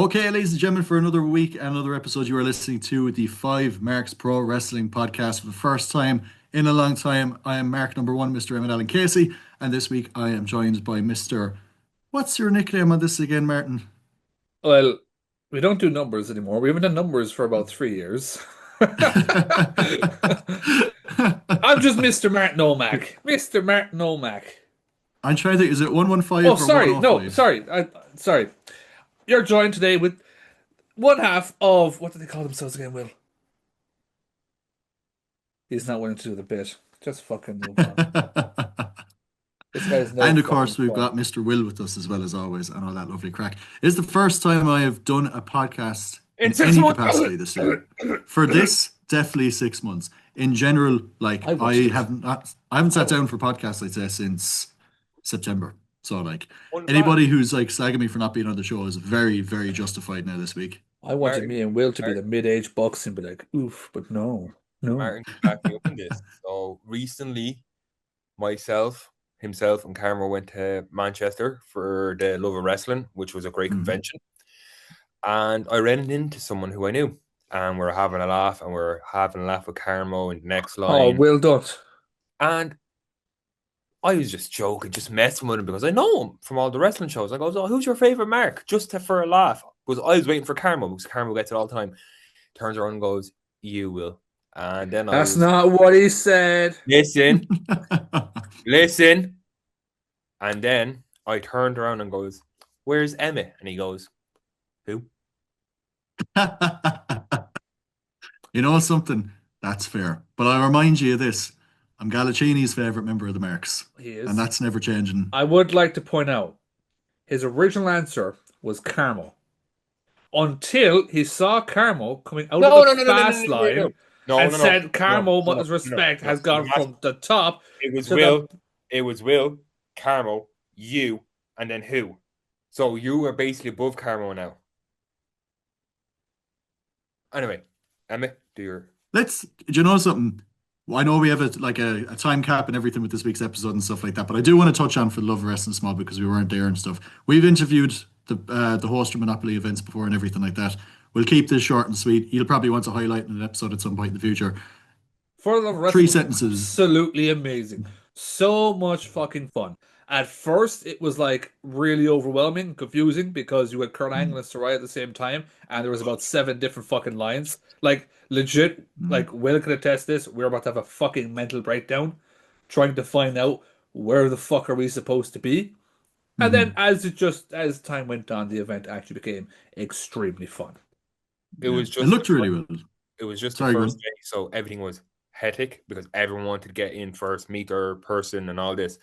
Okay, ladies and gentlemen, for another week and another episode, you are listening to the Five Marks Pro Wrestling Podcast for the first time in a long time. I am Mark number one, Mr. Emmett Allen Casey, and this week I am joined by Mr. What's your nickname on this again, Martin? Well, we don't do numbers anymore. We haven't done numbers for about 3 years. I'm just Mr. Martin O'Mac. Mr. Martin O'Mac. I'm trying to think, is it Oh, 115 or sorry. No, 105? sorry. Sorry. You're joined today with one half of what do they call themselves again, Will? He's not willing to do the bit. Just fucking move on. This guy's no And of fucking course, we've fun. got Mr. Will with us as well as always, and all that lovely crack. It's the first time I have done a podcast In in six any months. capacity this year. For this, definitely 6 months. In general, like I watched it. I haven't I sat down for podcasts, I'd say, since September. So like One man, anybody who's like slagging me for not being on the show is very, very justified now this week. I wanted Martin, me and Will to be the Martin, mid-age bucks and be like, oof, but no, no. Martin backed me up in this. So recently, himself, and Karma went to Manchester for the Love of Wrestling, which was a great Mhm. convention. And I ran into someone who I knew, and we're having a laugh, and we're having a laugh with Carmo in the next Oh, line. Will done. And I was just joking, just messing with him because I know him from all the wrestling shows. I goes, "Oh, who's your favorite Mark?" For a laugh. Because I was waiting for Carmo because Carmo gets it all the time. Turns around and goes, "You will." And then I That's was not what he said. listen. Listen. And then I turned around and goes, "Where's Emmett?" And he goes, "Who?" You know something? That's fair. But I'll remind you of this. I'm Galacini's favourite member of the Mercs, He and is. that's never changing. I would like to point out his original answer was Carmel until he saw Carmel coming out of No, the no, no, no, no, no, fast no, no, line no, and no, no, said no, Carmel, no, much no, respect, no. has gone That's, from the top it was to the. Will, it was Will, Carmo, you, and then who? So you are basically above Carmo now. Anyway, Emmett, do your Do you know something? Well, I know we have a time cap and everything with this week's episode and stuff like that, but I do want to touch on for the Love of Wrestling Small because we weren't there and stuff. We've interviewed the host of Monopoly events before and everything like that. We'll keep this short and sweet. You'll probably want to highlight in an episode at some point in the future. For the Three wrestling was sentences. absolutely amazing. So much fucking fun. At first, it was like really overwhelming and confusing because you had Kurt Angle and Sarai at the same time, and there was about seven different fucking lines. Like legit, Mm, like Will can attest this. We're about to have a fucking mental breakdown, trying to find out where the fuck are we supposed to be. And then, mhm. as time went on, the event actually became extremely fun. it Yeah, was it just the looked really first well. it was just the Sorry, go first on. day, so everything was hectic because everyone wanted to get in first, meet their person and all this.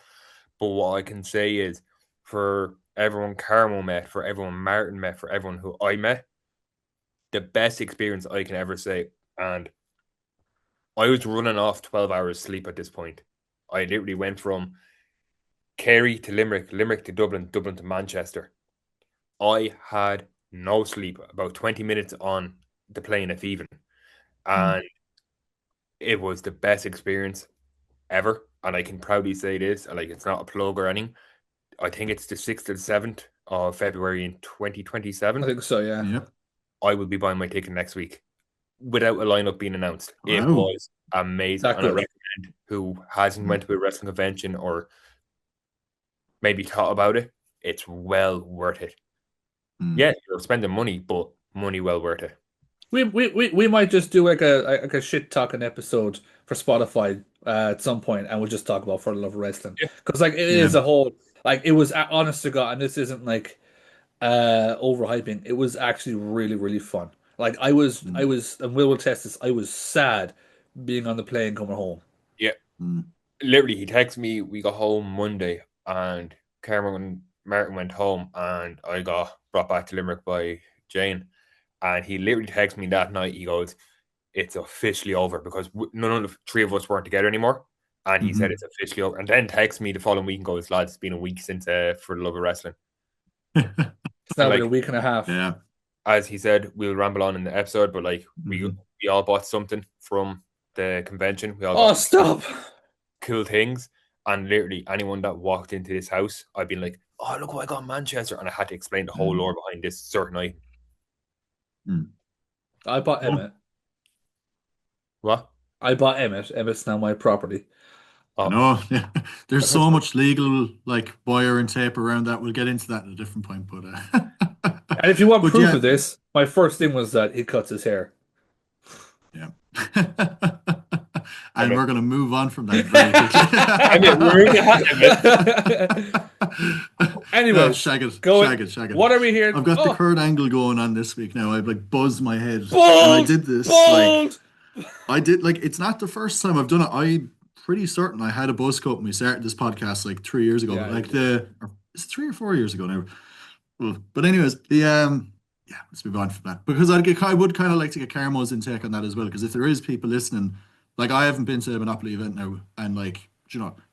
But what I can say is for everyone Carmo met, for everyone Martin met, for everyone who I met, the best experience I can ever say. And I was running off 12 hours sleep at this point. I literally went from Kerry to Limerick, Limerick to Dublin, Dublin to Manchester. I had no sleep, about 20 minutes on the plane at even. Mm, And it was the best experience ever. And I can proudly say this, like it's not a plug or anything. I think it's the 6th and 7th of February in I 2027. think so, yeah. yep. I will be buying my ticket next week without a lineup being announced. It Wow. was amazing. That And I good. recommend who hasn't Mm, went to a wrestling convention or maybe thought about it, it's well worth it. mm. Yeah, you're spending money, but money well worth it. We might just do like a shit talking episode for Spotify at some point, and we'll just talk about For the Love of Wrestling Yeah. because like it Yeah. is a whole like it was honest to God, and this isn't like overhyping. It was actually really fun. Like I Mm, was, and Will test this. I was sad being on the plane coming home. Yeah. mm. Literally, he texted me. We got home Monday, and Cameron and Martin went home, and I got brought back to Limerick by Jane. And he literally texted me that night. He goes, "It's officially over," because none of the three of us weren't together anymore. And he said Mhm. it's officially over. And then texted me the following week and goes, "Lads, it's been a week since For the Love of Wrestling." It's And now been a like week and a half. Yeah. as he said, we'll ramble on in the episode, but like Mhm. we all bought something from the convention. We all got Oh, some stop! cool things. And literally anyone that walked into this house, I'd been like, "Oh, look what I got in Manchester," and I had to explain the whole Mm. lore behind this certain item. Mm. I bought Yeah. Emmett. What? I bought Emmett. Emmett's now my property. I Oh, know. Yeah. There's I thought so you much legal like wire and tape around that. We'll get into that at a different point, but And if you want but proof yeah, of this, my first thing was that he cuts his hair. yeah. I And mean, we're gonna move on from that very quickly. ruin the hat, Emmett. Yeah, Anyways, shag it, going. shag it, shag it. What are we hearing? I've got the Oh, Kurt Angle going on this week now. I've like buzzed my head, and I bold, did this like bold. I did like it's not the first time I've done it. I'm pretty certain I had a buzz cut when we started this podcast like 3 years ago, but Yeah, you like did. or is it 3 or 4 years ago now? Well, but anyways, the yeah, let's move on from that because I would kind of like to get Carmo's intake on that as well because if there is people listening, like I haven't been to a Monopoly event now, and like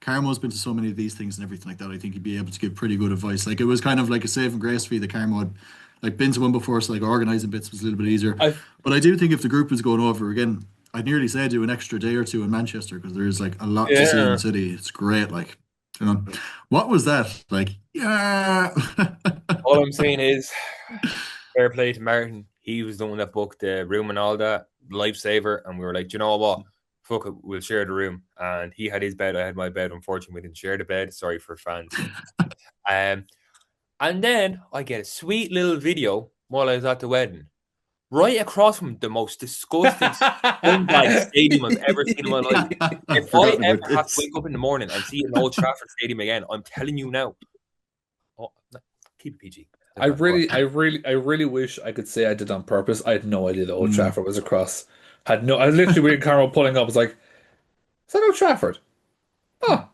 Carmo's been to so many of these things and everything like that. I think he'd be able to give pretty good advice. Like it was kind of like a saving grace for you that Carmo had like been to one before, so like organizing bits was a little bit easier. I But I do think if the group was going over again, I'd nearly say do an extra day or two in Manchester because there's like a lot to see in the Yeah. city. It's great, like. What was that? Like, yeah. All I'm saying is, fair play to Martin. He was the one that booked the room and all that, lifesaver. And we were like, "Do you know what? Fuck it, we'll share the room." And he had his bed, I had my bed. Unfortunately, we didn't share the bed. Sorry for fans. And then I get a sweet little video while I was at the wedding. Right across from the most disgusting scumbag stadium I've ever seen in my life. I've If I forgotten ever about have to this. wake up in the morning and see an Old Trafford Stadium again, I'm telling you now. Oh, no, keep it PG. I really wish I could say I did on purpose. I had no idea that Old Mm. Trafford was across. Had no. I literally read Carmel pulling up. I was like, "Is that Old Trafford?" Oh,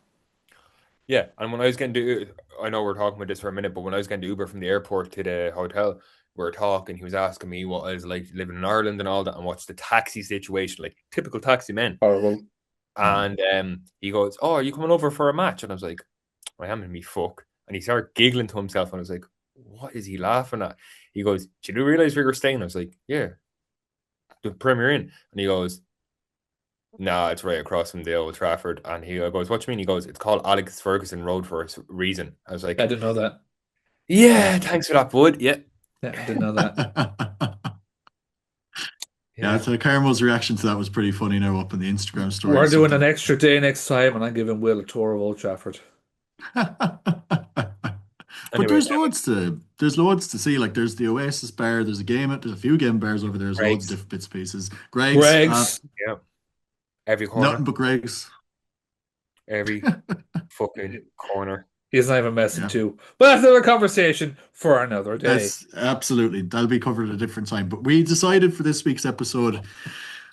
Yeah, and when I was getting to, I know we're talking about this for a minute, but when I was getting to Uber from the airport to the hotel, we were talking. He was asking me what I was like living in Ireland and all that, and what's the taxi situation, like typical taxi men. horrible. Mm. And he goes, "Oh, are you coming over for a match?" And I was like, "I am in me fuck." And he started giggling to himself, and I was like, "What is he laughing at?" He goes, "Did you realize where you're staying?" I was like, "Yeah, the Premier Inn." And he goes, "Nah, it's right across from the Old Trafford." And he goes, "What do you mean?" He goes, "It's called Alex Ferguson Road for a reason." I was I like, didn't know that. "Yeah, thanks for that, bud." Yeah, Yeah, I didn't know that. Yeah, yeah. so Caramel's reaction to that was pretty funny now up in the Instagram story We're and doing stuff. an extra day next time, and I'm giving Will a tour of Old Trafford. But Anyway, there's loads to see. Like there's the Oasis bar, there's a few game bars over there, there's loads of Greg's, different bits and pieces. Greg's, Greg's. yeah, every corner, nothing but Greg's. every fucking corner. He's not even messing Yeah. too. But that's another conversation for another day. That's absolutely that'll be covered at a different time. But we decided for this week's episode,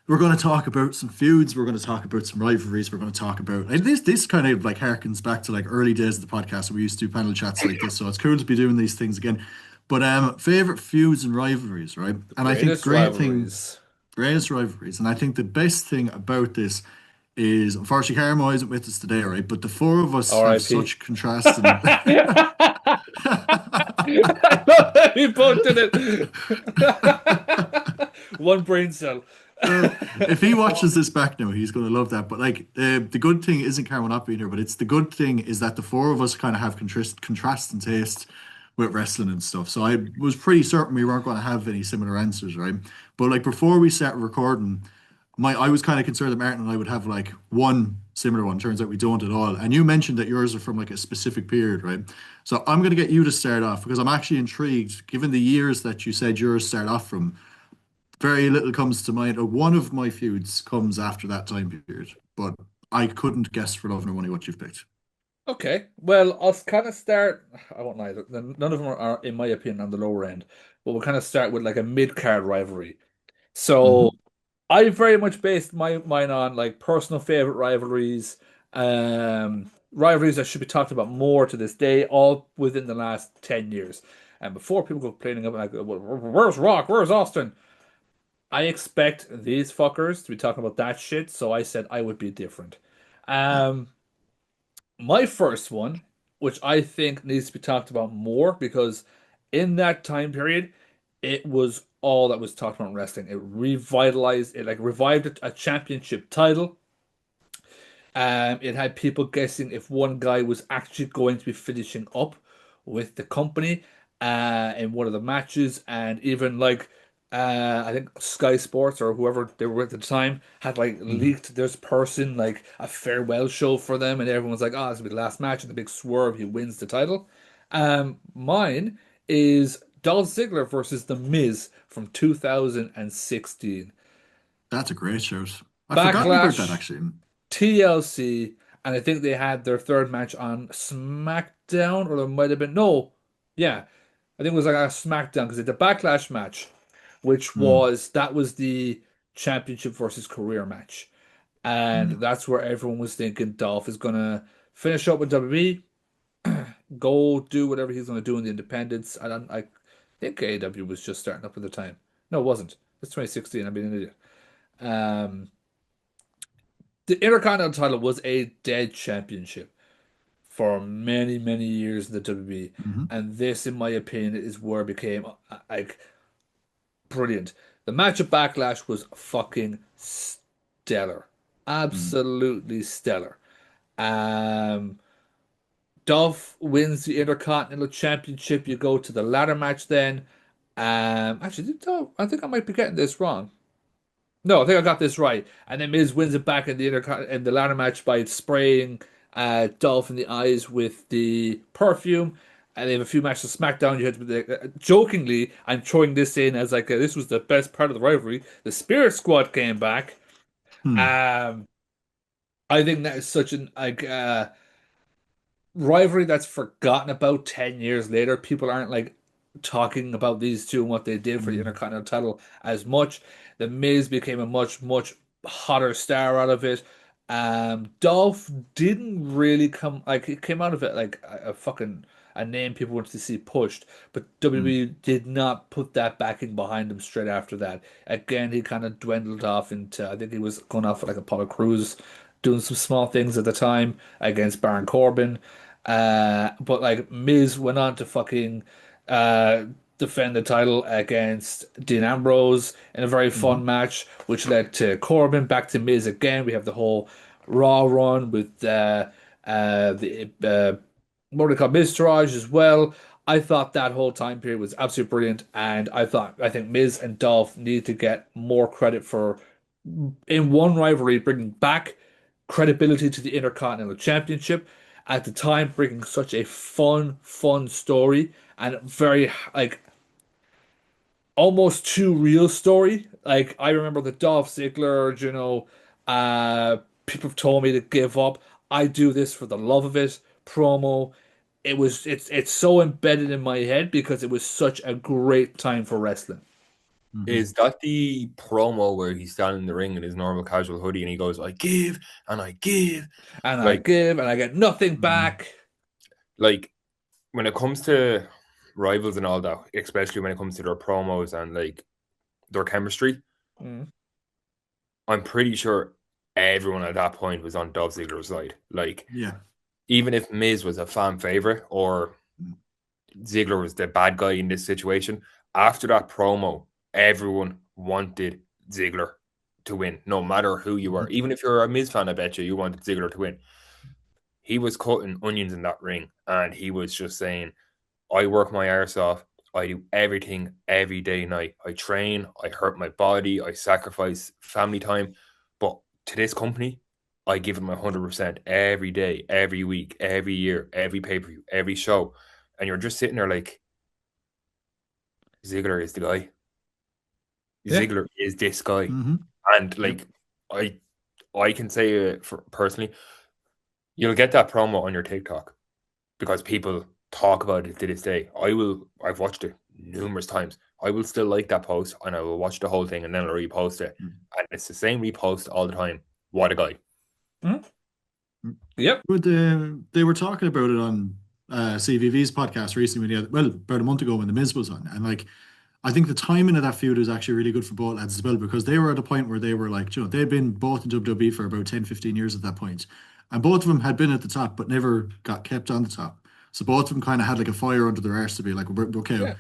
we're going to talk about some feuds. We're going to talk about some rivalries. We're going to talk about and this kind of like harkens back to like early days of the podcast where we used to do panel chats like this. So it's cool to be doing these things again. But favorite feuds and rivalries, right? And I think the Greatest great thing, rivalries. greatest rivalries, and I think the best thing about this is unfortunately Karamo isn't with us today, right? But the four of us have R.I.P. such contrasting. I love that he both did it. One brain cell. If he watches this back now, he's going to love that. But like the good thing isn't Carmen not being here, but it's the good thing is that the four of us kind of have contrasting taste with wrestling and stuff. So I was pretty certain we weren't going to have any similar answers, right? But like before we started recording, I was kind of concerned that Martin and I would have like one similar one. Turns out we don't at all. And you mentioned that yours are from like a specific period, right? So I'm going to get you to start off because I'm actually intrigued, given the years that you said yours start off from. Very little comes to mind. One of my feuds comes after that time period, but I couldn't guess for love nor money what you've picked. Okay, well, I'll kind of start. I won't lie, none of them are, in my opinion, on the lower end. But we'll kind of start with like a mid-card rivalry. So Hmm. I very much based mine on like personal favorite rivalries, rivalries that should be talked about more to this day, all within the last 10 years. And before people go complaining about like, Where's Rock? Where's Austin?" I expect these fuckers to be talking about that shit, so I said I would be different. Yeah. Um, my first one, which I think needs to be talked about more because in that time period, it was all that was talked about in wrestling. It revitalized, it like revived a championship title. It had people guessing if one guy was actually going to be finishing up with the company in one of the matches, and even like I think Sky Sports or whoever they were at the time had like Hmm. leaked this person like a farewell show for them, and everyone's like, "Oh, this will be the last match," and the big swerve, he wins the title. Mine is Dolph Ziggler versus The Miz from 2016. That's a great shout. I've forgotten about that Backlash, actually. TLC, and I think they had their third match on SmackDown, or there might have been no, yeah, I think it was like a SmackDown because it's a Backlash match, which Hmm. was the championship versus career match, and Hmm. that's where everyone was thinking Dolph is gonna finish up with WWE, go do whatever he's gonna do in the independents. I think AEW was just starting up at the time. No, it wasn't. It's 2016. I'm being an idiot. Um, the Intercontinental title was a dead championship for many, many years in the WWE. Hmm. And this, in my opinion, is where it became like brilliant. The match at Backlash was fucking stellar. Hmm. Absolutely stellar. Um, Dolph wins the Intercontinental Championship. You go to the ladder match then. Actually, I think I might be getting this wrong. No, I think I got this right. And then Miz wins it back in the ladder match by spraying Dolph in the eyes with the perfume. And they have a few matches of SmackDown. You had jokingly, I'm throwing this in as like this was the best part of the rivalry. The Spirit Squad came back. Hmm. Um, I think that is such an like rivalry that's forgotten about 10 years later. People aren't like talking about these two and what they did for the Hmm. Intercontinental title as much. The Miz became a much, much hotter star out of it. Dolph didn't really come like it came out of it like a fucking a name people wanted to see pushed, but Hmm. WWE did not put that backing behind him straight after that. Again, he kind of dwindled off into I think he was going off with like Apollo Crews, doing some small things at the time against Baron Corbin. But like Miz went on to fucking uh, defend the title against Dean Ambrose in a very Hmm. fun match, which led to Corbin back to Miz again. We have the whole Raw run with the what do they call Miz Taraj as well. I thought that whole time period was absolutely brilliant, and I think Miz and Dolph need to get more credit for in one rivalry bringing back credibility to the Intercontinental Championship. At the time, bringing such a fun story and very like almost too real story. Like I remember the Dolph Ziggler, people have told me to give up. I do this for the love of it. Promo. It's so embedded in my head because it was such a great time for wrestling. Hmm. Is that the promo where he's standing in the ring in his normal casual hoodie and he goes, I give and I give? And I Like, give and I get nothing Hmm. back. like when it comes to rivals and all that, especially when it comes to their promos and like their chemistry, Mm. I'm pretty sure everyone at that point was on Dolph Ziggler's side. Like, Yeah. even if Miz was a fan favorite or Ziggler was the bad guy in this situation, after that promo, everyone wanted Ziggler to win, no matter who you were. Hmm. Even if you're a Miz fan, I bet you wanted Ziggler to win. He was cutting onions in that ring, and he was just saying, I work my arse off. I do everything every day night. I train, I hurt my body, I sacrifice family time. But to this company, I give it my 100% every day, every week, every year, every pay per view, every show. And you're just sitting there like, Ziggler is the guy. Yeah. Ziggler is this guy. Hmm. And Yep. like, I I can say for personally, you'll get that promo on your TikTok because people talk about it to this day. I've watched it numerous times. I will still like that post and I will watch the whole thing and then I'll repost it. And it's the same repost all the time. What a guy. Mm. Yep. But they were talking about it on CVV's podcast recently, well, about a month ago when The Miz was on. And like, I think the timing of that feud was actually really good for both lads as well because they were at a point where they were like, they'd been both in WWE for about 10, 15 years at that point. And both of them had been at the top, but never got kept on the top. So both of them kind of had like a fire under their arse to be like, okay, Yeah.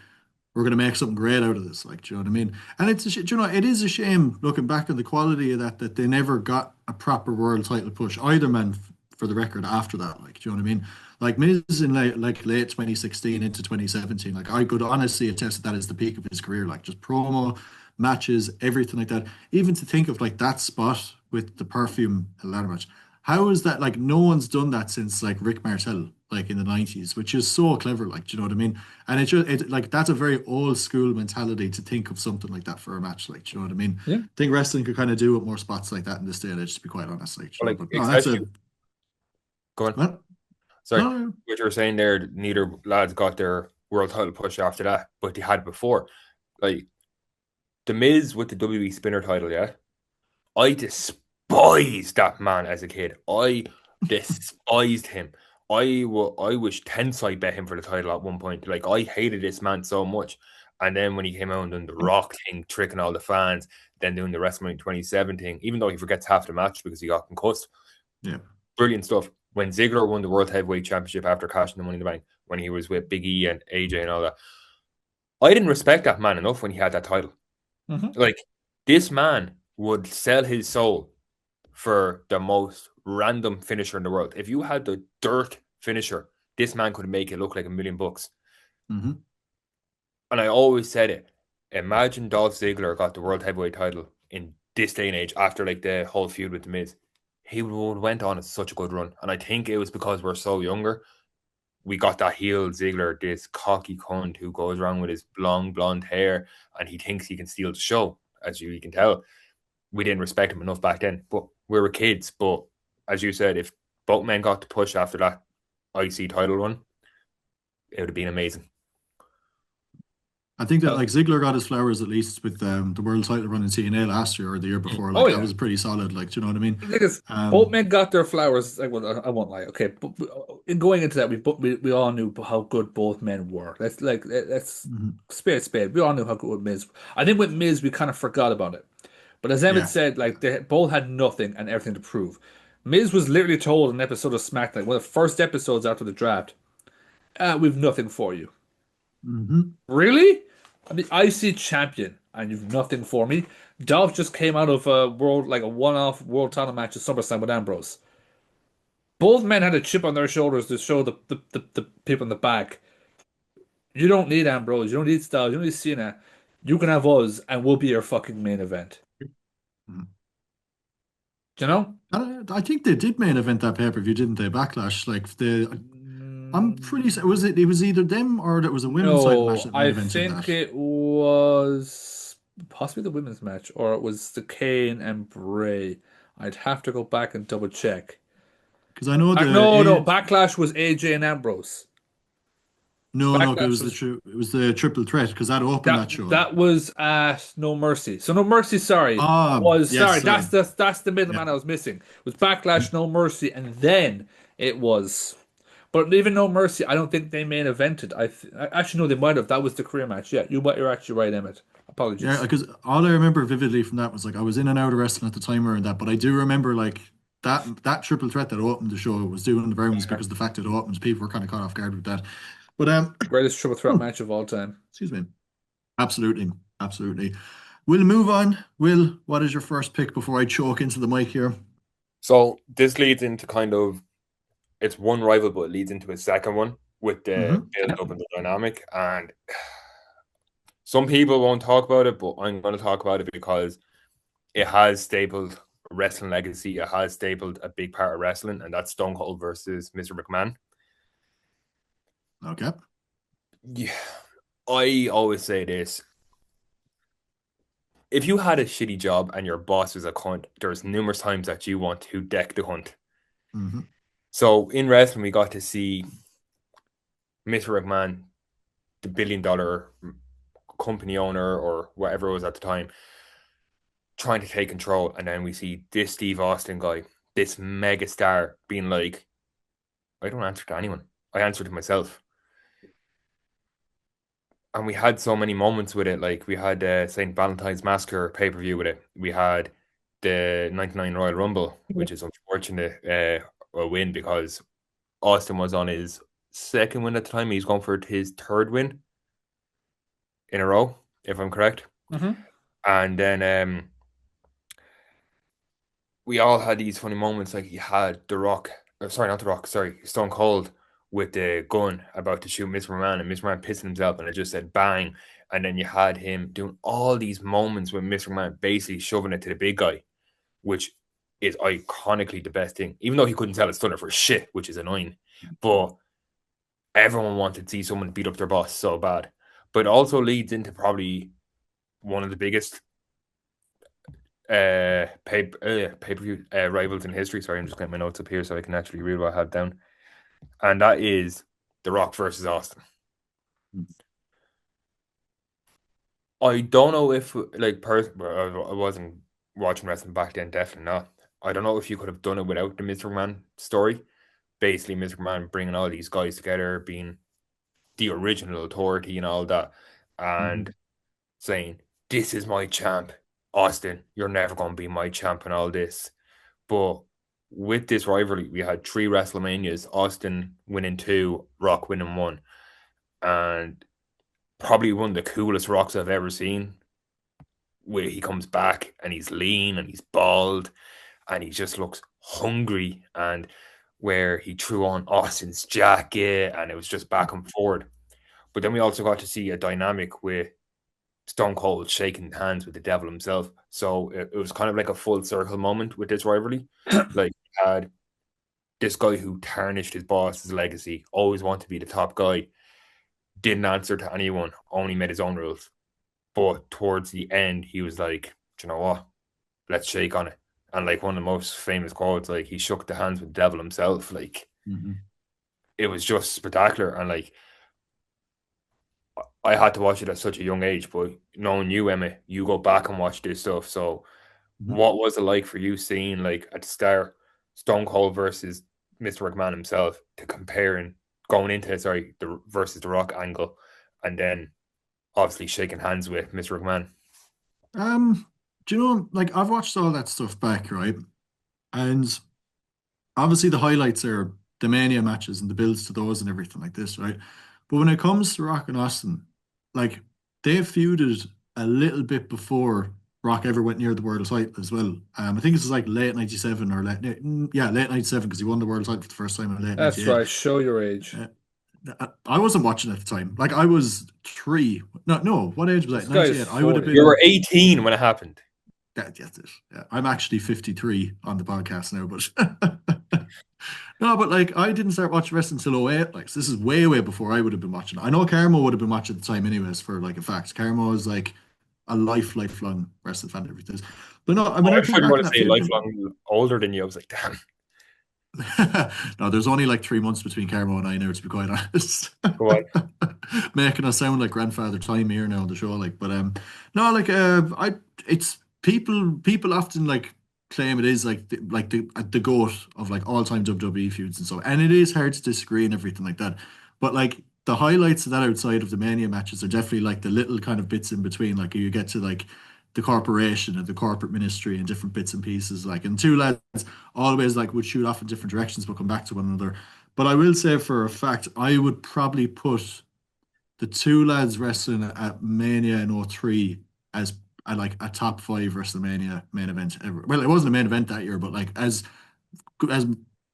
we're going to make something great out of this. Like, do you know what I mean? And it is a shame looking back on the quality of that they never got a proper world title push. Either man for the record after that. Like, do you know what I mean? Like Miz in like late 2016 into 2017, like I could honestly attest that is the peak of his career. Like just promo, matches, everything like that. Even to think of like that spot with the perfume ladder match. How is that like no one's done that since like Rick Martel, like in the 90s, which is so clever, like, do you know what I mean? And it like that's a very old school mentality to think of something like that for a match, like, do you know what I mean? Yeah. I think wrestling could kind of do with more spots like that in this day and age, to be quite honest, like, do you know, Like but no, that's a especially go on. what? Sorry, No, what you were saying there, neither lads got their world title push after that, but they had before. Like the Miz with the WWE spinner title, yeah. I despised that man as a kid. I despised him. I wish Tensai bet him for the title at one point. Like I hated this man so much. And then when he came out and doing the Rock thing, tricking all the fans, then doing the WrestleMania 27 thing, even though he forgets half the match because he got concussed. yeah. Brilliant stuff. When Ziggler won the World Heavyweight Championship after cashing the Money in the Bank, when he was with Big E and AJ and all that, I didn't respect that man enough when he had that title. Like this man would sell his soul for the most random finisher in the world. If you had the dirt finisher, this man could make it look like $1,000,000. Hmm. And I always said it. Imagine Dolph Ziggler got the World Heavyweight title in this day and age after like the whole feud with The Miz. He would went on such a good run. And I think it was because we're so younger. We got that heel Ziggler, this cocky cunt who goes around with his long blonde hair and he thinks he can steal the show, as you can tell. We didn't respect him enough back then, but we were kids. But as you said, if both men got to push after that IC title run, it would have been amazing. I think that like Ziggler got his flowers at least with the world title run in TNA last year or the year before. Like that was pretty solid. Like, do you know what I mean? The thing is, both men got their flowers. Like, well, I won't lie. Okay, but in going into that, we all knew how good both men were. Let's spade. We all knew how good Miz. I think with Miz, we kind of forgot about it. But as Emmett Yeah. said, like they both had nothing and everything to prove. Miz was literally told in an episode of SmackDown, one of the first episodes after the draft, "We've nothing for you." Hmm. Really? I'm the IC champion, and you've nothing for me. Dolph just came out of a one-off world title match at SummerSlam with Ambrose. Both men had a chip on their shoulders to show the people in the back. You don't need Ambrose. You don't need Styles. You don't need Cena. You can have us, and we'll be your fucking main event. Do you know? I think they did main event that pay-per-view, didn't they? Backlash. Like I'm pretty sure it was either them or it was a women's title match No, that main I evented think that. it was possibly the women's match, or it was the Kane and Bray. I'd have to go back and double check. Because I know No, Backlash was AJ and Ambrose. no, it Backlash was was it was the triple threat because that opened that show. that was at No Mercy. So No Mercy, sorry, was Yes, sorry. sorry. That's the Yeah. middleman I was missing. It was Backlash, No Mercy, and then it was. But even No Mercy, I don't think they main evented. I actually know they might have. That was the career match. Yeah, you're actually right, Emmett. Yeah, Apologies. because all I remember vividly from that was like I was in and out of wrestling at the time around that, but I do remember like that triple threat that opened the show was doing the rounds because the fact that it opens, people were kind of caught off guard with that. But Greatest triple threat match of all time. excuse me. Absolutely, absolutely. We'll move on. Will, what is your first pick before I choke into the mic here? So this leads into kind of it's one rival, but it leads into a second one with the build up and the dynamic. And some people won't talk about it, but I'm going to talk about it because it has stapled wrestling legacy. It has stapled a big part of wrestling, and that's Stone Cold versus Mr. McMahon. Okay. Yeah, I always say this. If you had a shitty job and your boss was a cunt, there's numerous times that you want to deck the hunt. Mm-hmm. So in wrestling, we got to see Mr. McMahon, the $1 billion company owner or whatever it was at the time, trying to take control. And then we see this Steve Austin guy, this mega star, being like, I don't answer to anyone. I answer to myself. And we had so many moments with it. Like we had St. Valentine's Massacre pay-per-view with it. We had the 99 Royal Rumble, which is unfortunate a win because Austin was on his second win at the time. He's going for his third win in a row, if I'm correct. Mm-hmm. And then we all had these funny moments. Like you had The Rock sorry, not The Rock, sorry, Stone Cold with the gun about to shoot Mr. McMahon, and Mr. McMahon pissing himself, and it just said bang. And then you had him doing all these moments with Mr. McMahon basically shoving it to the big guy, which is iconically the best thing, even though he couldn't tell a stunner for shit, which is annoying. But everyone wanted to see someone beat up their boss so bad. But it also leads into probably one of the biggest pay-per-view rivals in history. Sorry, I'm just getting my notes up here so I can actually read what I have down. And that is The Rock versus Austin. I don't know if, like, I wasn't watching wrestling back then, definitely not. I don't know if you could have done it without the Mr. McMahon story. Basically, Mr. McMahon bringing all these guys together, being the original authority and all that, and saying, "This is my champ, Austin. You're never going to be my champ," and all this. But with this rivalry, we had 3 WrestleManias, Austin winning 2, Rock winning 1, and probably one of the coolest Rocks I've ever seen. Where he comes back and he's lean and he's bald and he just looks hungry, and where he threw on Austin's jacket and it was just back and forward. But then we also got to see a dynamic with Stone Cold shaking hands with the devil himself. So it was kind of like a full circle moment with this rivalry. Like, you had this guy who tarnished his boss's legacy, always wanted to be the top guy, didn't answer to anyone, only made his own rules. But towards the end, he was like, "Do you know what? Let's shake on it." And like one of the most famous quotes, like, he shook the hands with the devil himself. Like, it was just spectacular. And like, I had to watch it at such a young age, but knowing you, Emma, you go back and watch this stuff. So what was it like for you seeing, like, at the start, Stone Cold versus Mr. McMahon himself, to comparing going into the versus the Rock angle, and then obviously shaking hands with Mr. McMahon? Do you know, like, I've watched all that stuff back, right? And obviously the highlights are the Mania matches and the builds to those and everything like this, right? But when it comes to Rock and Austin, like, they feuded a little bit before Rock ever went near the world title as well. I think it's like late 97 or late 97, because he won the world title for the first time in late That's 98. right. Show your age. I wasn't watching at the time. Like, I was 3. No, what age was I? This guy is 98. I would have 40. been. You were 18 when it happened. That's it. Yeah, I'm actually 53 on the podcast now, but no, but like, I didn't start watching wrestling until '08. Like, so this is way, way before I would have been watching. I know Carmo would have been watching at the time, anyways. For like a fact, Carmo is like a lifelong wrestling fan. Everything. But no, I mean, I I think thought you back were to going to that say feud. lifelong older than you. I was like, damn. No, there's only like 3 months between Carmo and I now, to be quite honest. Go on. Making us sound like grandfather time here now on the show, like, but no, like, it's people often like claim it is like the goat of like all time WWE feuds and stuff, and it is hard to disagree and everything like that. But like, the highlights of that outside of the Mania matches are definitely like the little kind of bits in between, like you get to like the corporation and the corporate ministry and different bits and pieces, like, and 2 lads always like would shoot off in different directions but come back to one another. But I will say for a fact, I would probably put the 2 lads wrestling at Mania in '03 as like a top 5 WrestleMania main event ever. Well, it wasn't a main event that year, but like, as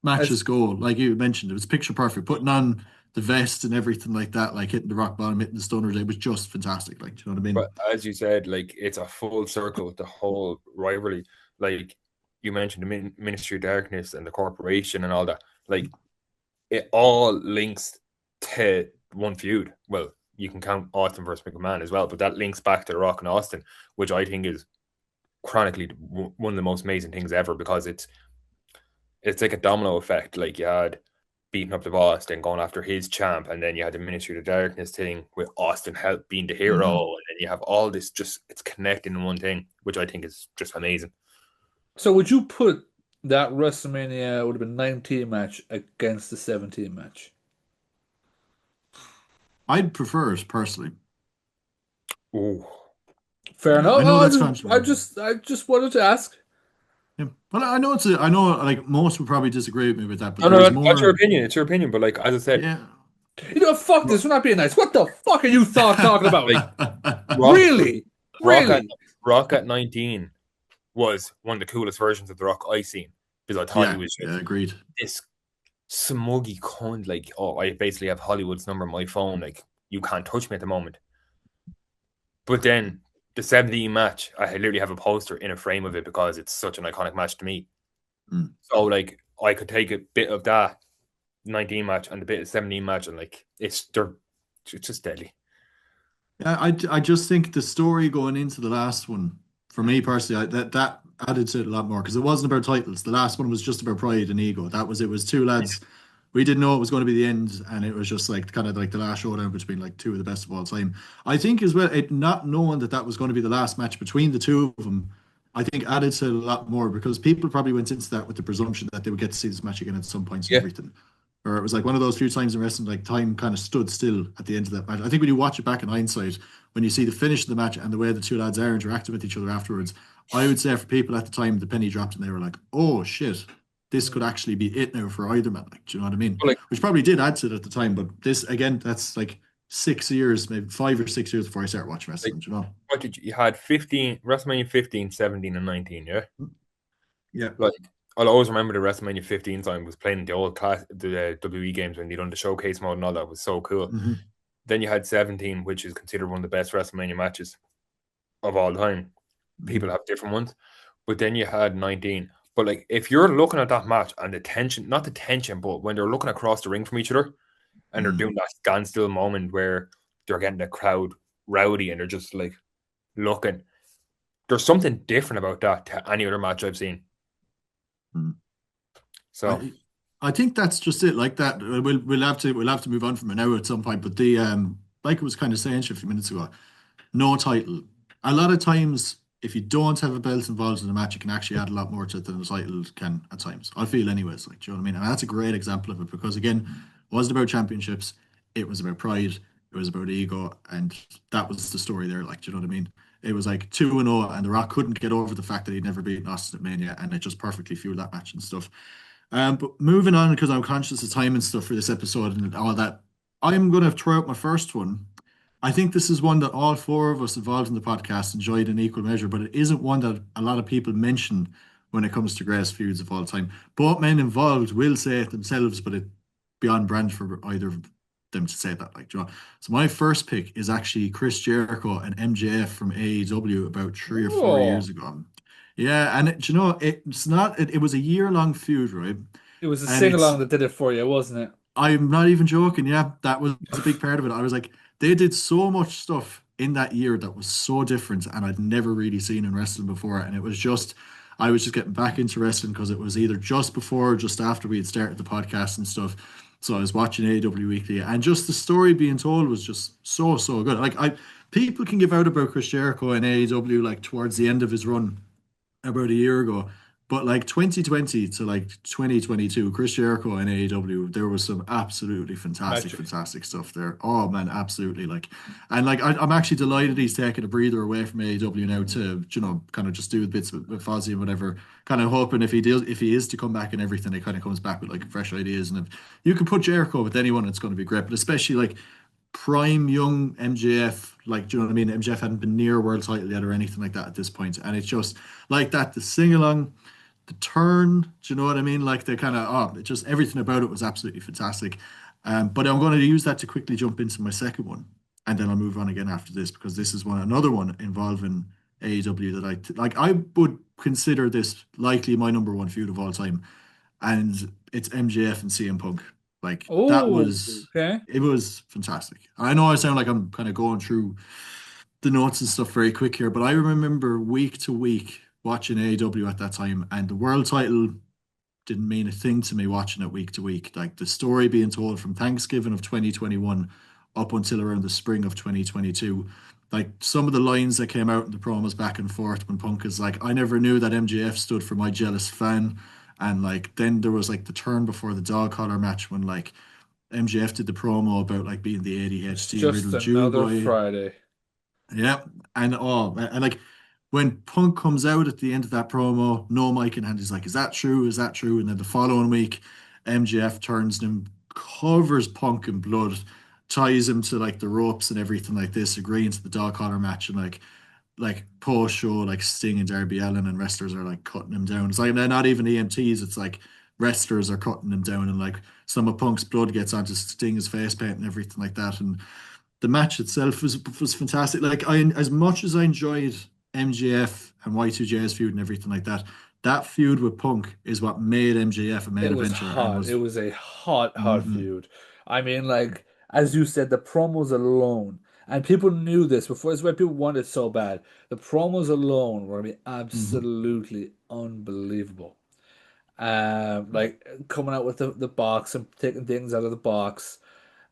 matches As, go, like you mentioned, it was picture perfect. Putting on the vest and everything like that, like hitting the rock bottom, hitting the stunners, it was just fantastic. Like, do you know what I mean? But as you said, like, it's a full circle with the whole rivalry. Like, you mentioned the Ministry of Darkness and the corporation and all that. Like, it all links to one feud. Well, you can count Austin versus McMahon as well, but that links back to The Rock and Austin, which I think is chronically one of the most amazing things ever, because it's like a domino effect. Like, you had beating up the boss, then going after his champ, and then you had the Ministry of Darkness thing with Austin help being the hero, and then you have all this, just, it's connecting in one thing, which I think is just amazing. so would you put that WrestleMania would have been 19 match against the 17 match? I'd prefer it personally. Ooh. Fair Yeah, enough. I know that's I controversial. just wanted to ask. Yeah, but I know like most would probably disagree with me with that, but No, no, there's that's your more. opinion. It's your opinion. But like, as I said, Yeah. You know, fuck this. We're not being nice. What the fuck are you talking about? like, Rock, Really? Rock at Really? Rock at 19 was one of the coolest versions of The Rock I seen, because I thought he Yeah, was yeah, just agreed. this smuggy cunt, like, oh, I basically have Hollywood's number on my phone, like, you can't touch me at the moment. But then the 17 match, I literally have a poster in a frame of it because it's such an iconic match to me. So, like, I could take a bit of that 19 match and a bit of 17 match, and like, it's just deadly. Yeah, I just think the story going into the last one, for me personally, that added to it a lot more because it wasn't about titles. The last one was just about pride and ego. That was it. Was two lads. We didn't know it was going to be the end, and it was just like kind of like the last showdown between like two of the best of all time. I think as well, it not knowing that that was going to be the last match between the two of them, I think added to it a lot more because people probably went into that with the presumption that they would get to see this match again at some points and Yeah. everything. Or it was like one of those few times in wrestling, like time kind of stood still at the end of that match. I think when you watch it back in hindsight, when you see the finish of the match and the way the two lads are interacting with each other afterwards, I would say for people at the time, the penny dropped and they were like, "Oh shit, this could actually be it now for either man." Like, do you know what I mean? But, like, Which probably did add to it at the time, but this again, that's like 6 years, maybe 5 or 6 years before I started watching wrestling. Do you know? what did you had 15 WrestleMania 15, 17, and 19, yeah? Yeah. Like, I'll always remember the WrestleMania 15 time was playing the old class, the WWE games when they done the showcase mode and all that was so cool. Mhm. Then you had 17, which is considered one of the best WrestleMania matches of all time. People have different ones. But then you had 19. But like, if you're looking at that match and the tension, not the tension, but when they're looking across the ring from each other and they're doing that standstill moment where they're getting the crowd rowdy and they're just like looking, there's something different about that to any other match I've seen. So I think that's just it. Like that, we'll have to move on from it now at some point. But the like I was kind of saying a few minutes ago, no title. A lot of times, if you don't have a belt involved in the match, it can actually add a lot more to it than the title can at times. I feel anyways. Like, do you know what I mean? And that's a great example of it because again, it wasn't about championships. It was about pride. It was about ego, and that was the story there. Like, do you know what I mean? It was like 2-0, and The Rock couldn't get over the fact that he'd never beaten Austin at Mania, and it just perfectly fueled that match and stuff. But moving on, because I'm conscious of time and stuff for this episode and all that, I'm going to throw out my first one. I think this is one that all four of us involved in the podcast enjoyed in equal measure, but it isn't one that a lot of people mention when it comes to greatest feuds of all time. Both men involved will say it themselves, but it's beyond brand for either of them to say that. Like, do you know? So my first pick is actually Chris Jericho and MJF from AEW about 3 or 4 years ago. Yeah, and do you know, it's not. It was a year-long feud, right? It was a And sing it's along that did it for you, wasn't it? I'm not even joking. Yeah, that was a big part of it. I was like, they did so much stuff in that year that was so different, and I'd never really seen in wrestling before. And it was just, I was just getting back into wrestling because it was either just before or just after we had started the podcast and stuff. So I was watching AEW Weekly, and just the story being told was just so, so good. Like people can give out about Chris Jericho and AEW like towards the end of his run about a year ago. But like 2020 to like 2022, Chris Jericho and AEW, there was some absolutely fantastic, Magic. fantastic stuff there. Oh man, absolutely. Like, and like I'm actually delighted he's taking a breather away from AEW now to, you know, kind of just do bits with Fozzy and whatever. Kind of hoping if he is to come back and everything, it kind of comes back with like fresh ideas. And if you can put Jericho with anyone, it's going to be great. But especially like prime young MJF, like, do you know what I mean? MJF hadn't been near a world title yet or anything like that at this point, and it's just like that. The sing along, the turn, do you know what I mean? Like the kind of it just everything about it was absolutely fantastic. But I'm going to use that to quickly jump into my second one, and then I'll move on again after this because this is another one involving AEW that like. I would consider this likely my number one feud of all time, and it's MJF and CM Punk. Like that Oh, was okay. it was fantastic. I know I sound like I'm kind of going through the notes and stuff very quick here, but I remember week to week watching AEW at that time, and the world title didn't mean a thing to me watching it week to week. Like the story being told from Thanksgiving of 2021 up until around the spring of 2022. Like some of the lines that came out in the promos back and forth when Punk is like, I never knew that MJF stood for my jealous fan. And like then there was like the turn before the dog collar match when like MJF did the promo about like being the It's ADHD just riddled Jew another boy. Friday. Yeah. And like when Punk comes out at the end of that promo, no mic in hand, he's like, is that true? Is that true? And then the following week, MJF turns to him, covers Punk in blood, ties him to like the ropes and everything like this, agreeing to the dog collar match and like post show, like Sting and Darby Allin and wrestlers are like cutting him down. It's like they're not even EMTs, it's like wrestlers are cutting him down, and like some of Punk's blood gets onto Sting's face paint and everything like that. And the match itself was fantastic. Like I, as much as I enjoyed MJF and Y2J's feud and everything like that, that feud with Punk is what made MJF a main It was eventer and hot. It was. was a hot, hot Mhm, feud. I mean, like, as you said, the promos alone, and people knew this before. That's why people wanted it so bad. The promos alone were gonna be mhm. absolutely unbelievable. Like coming out with the box and taking things out of the box.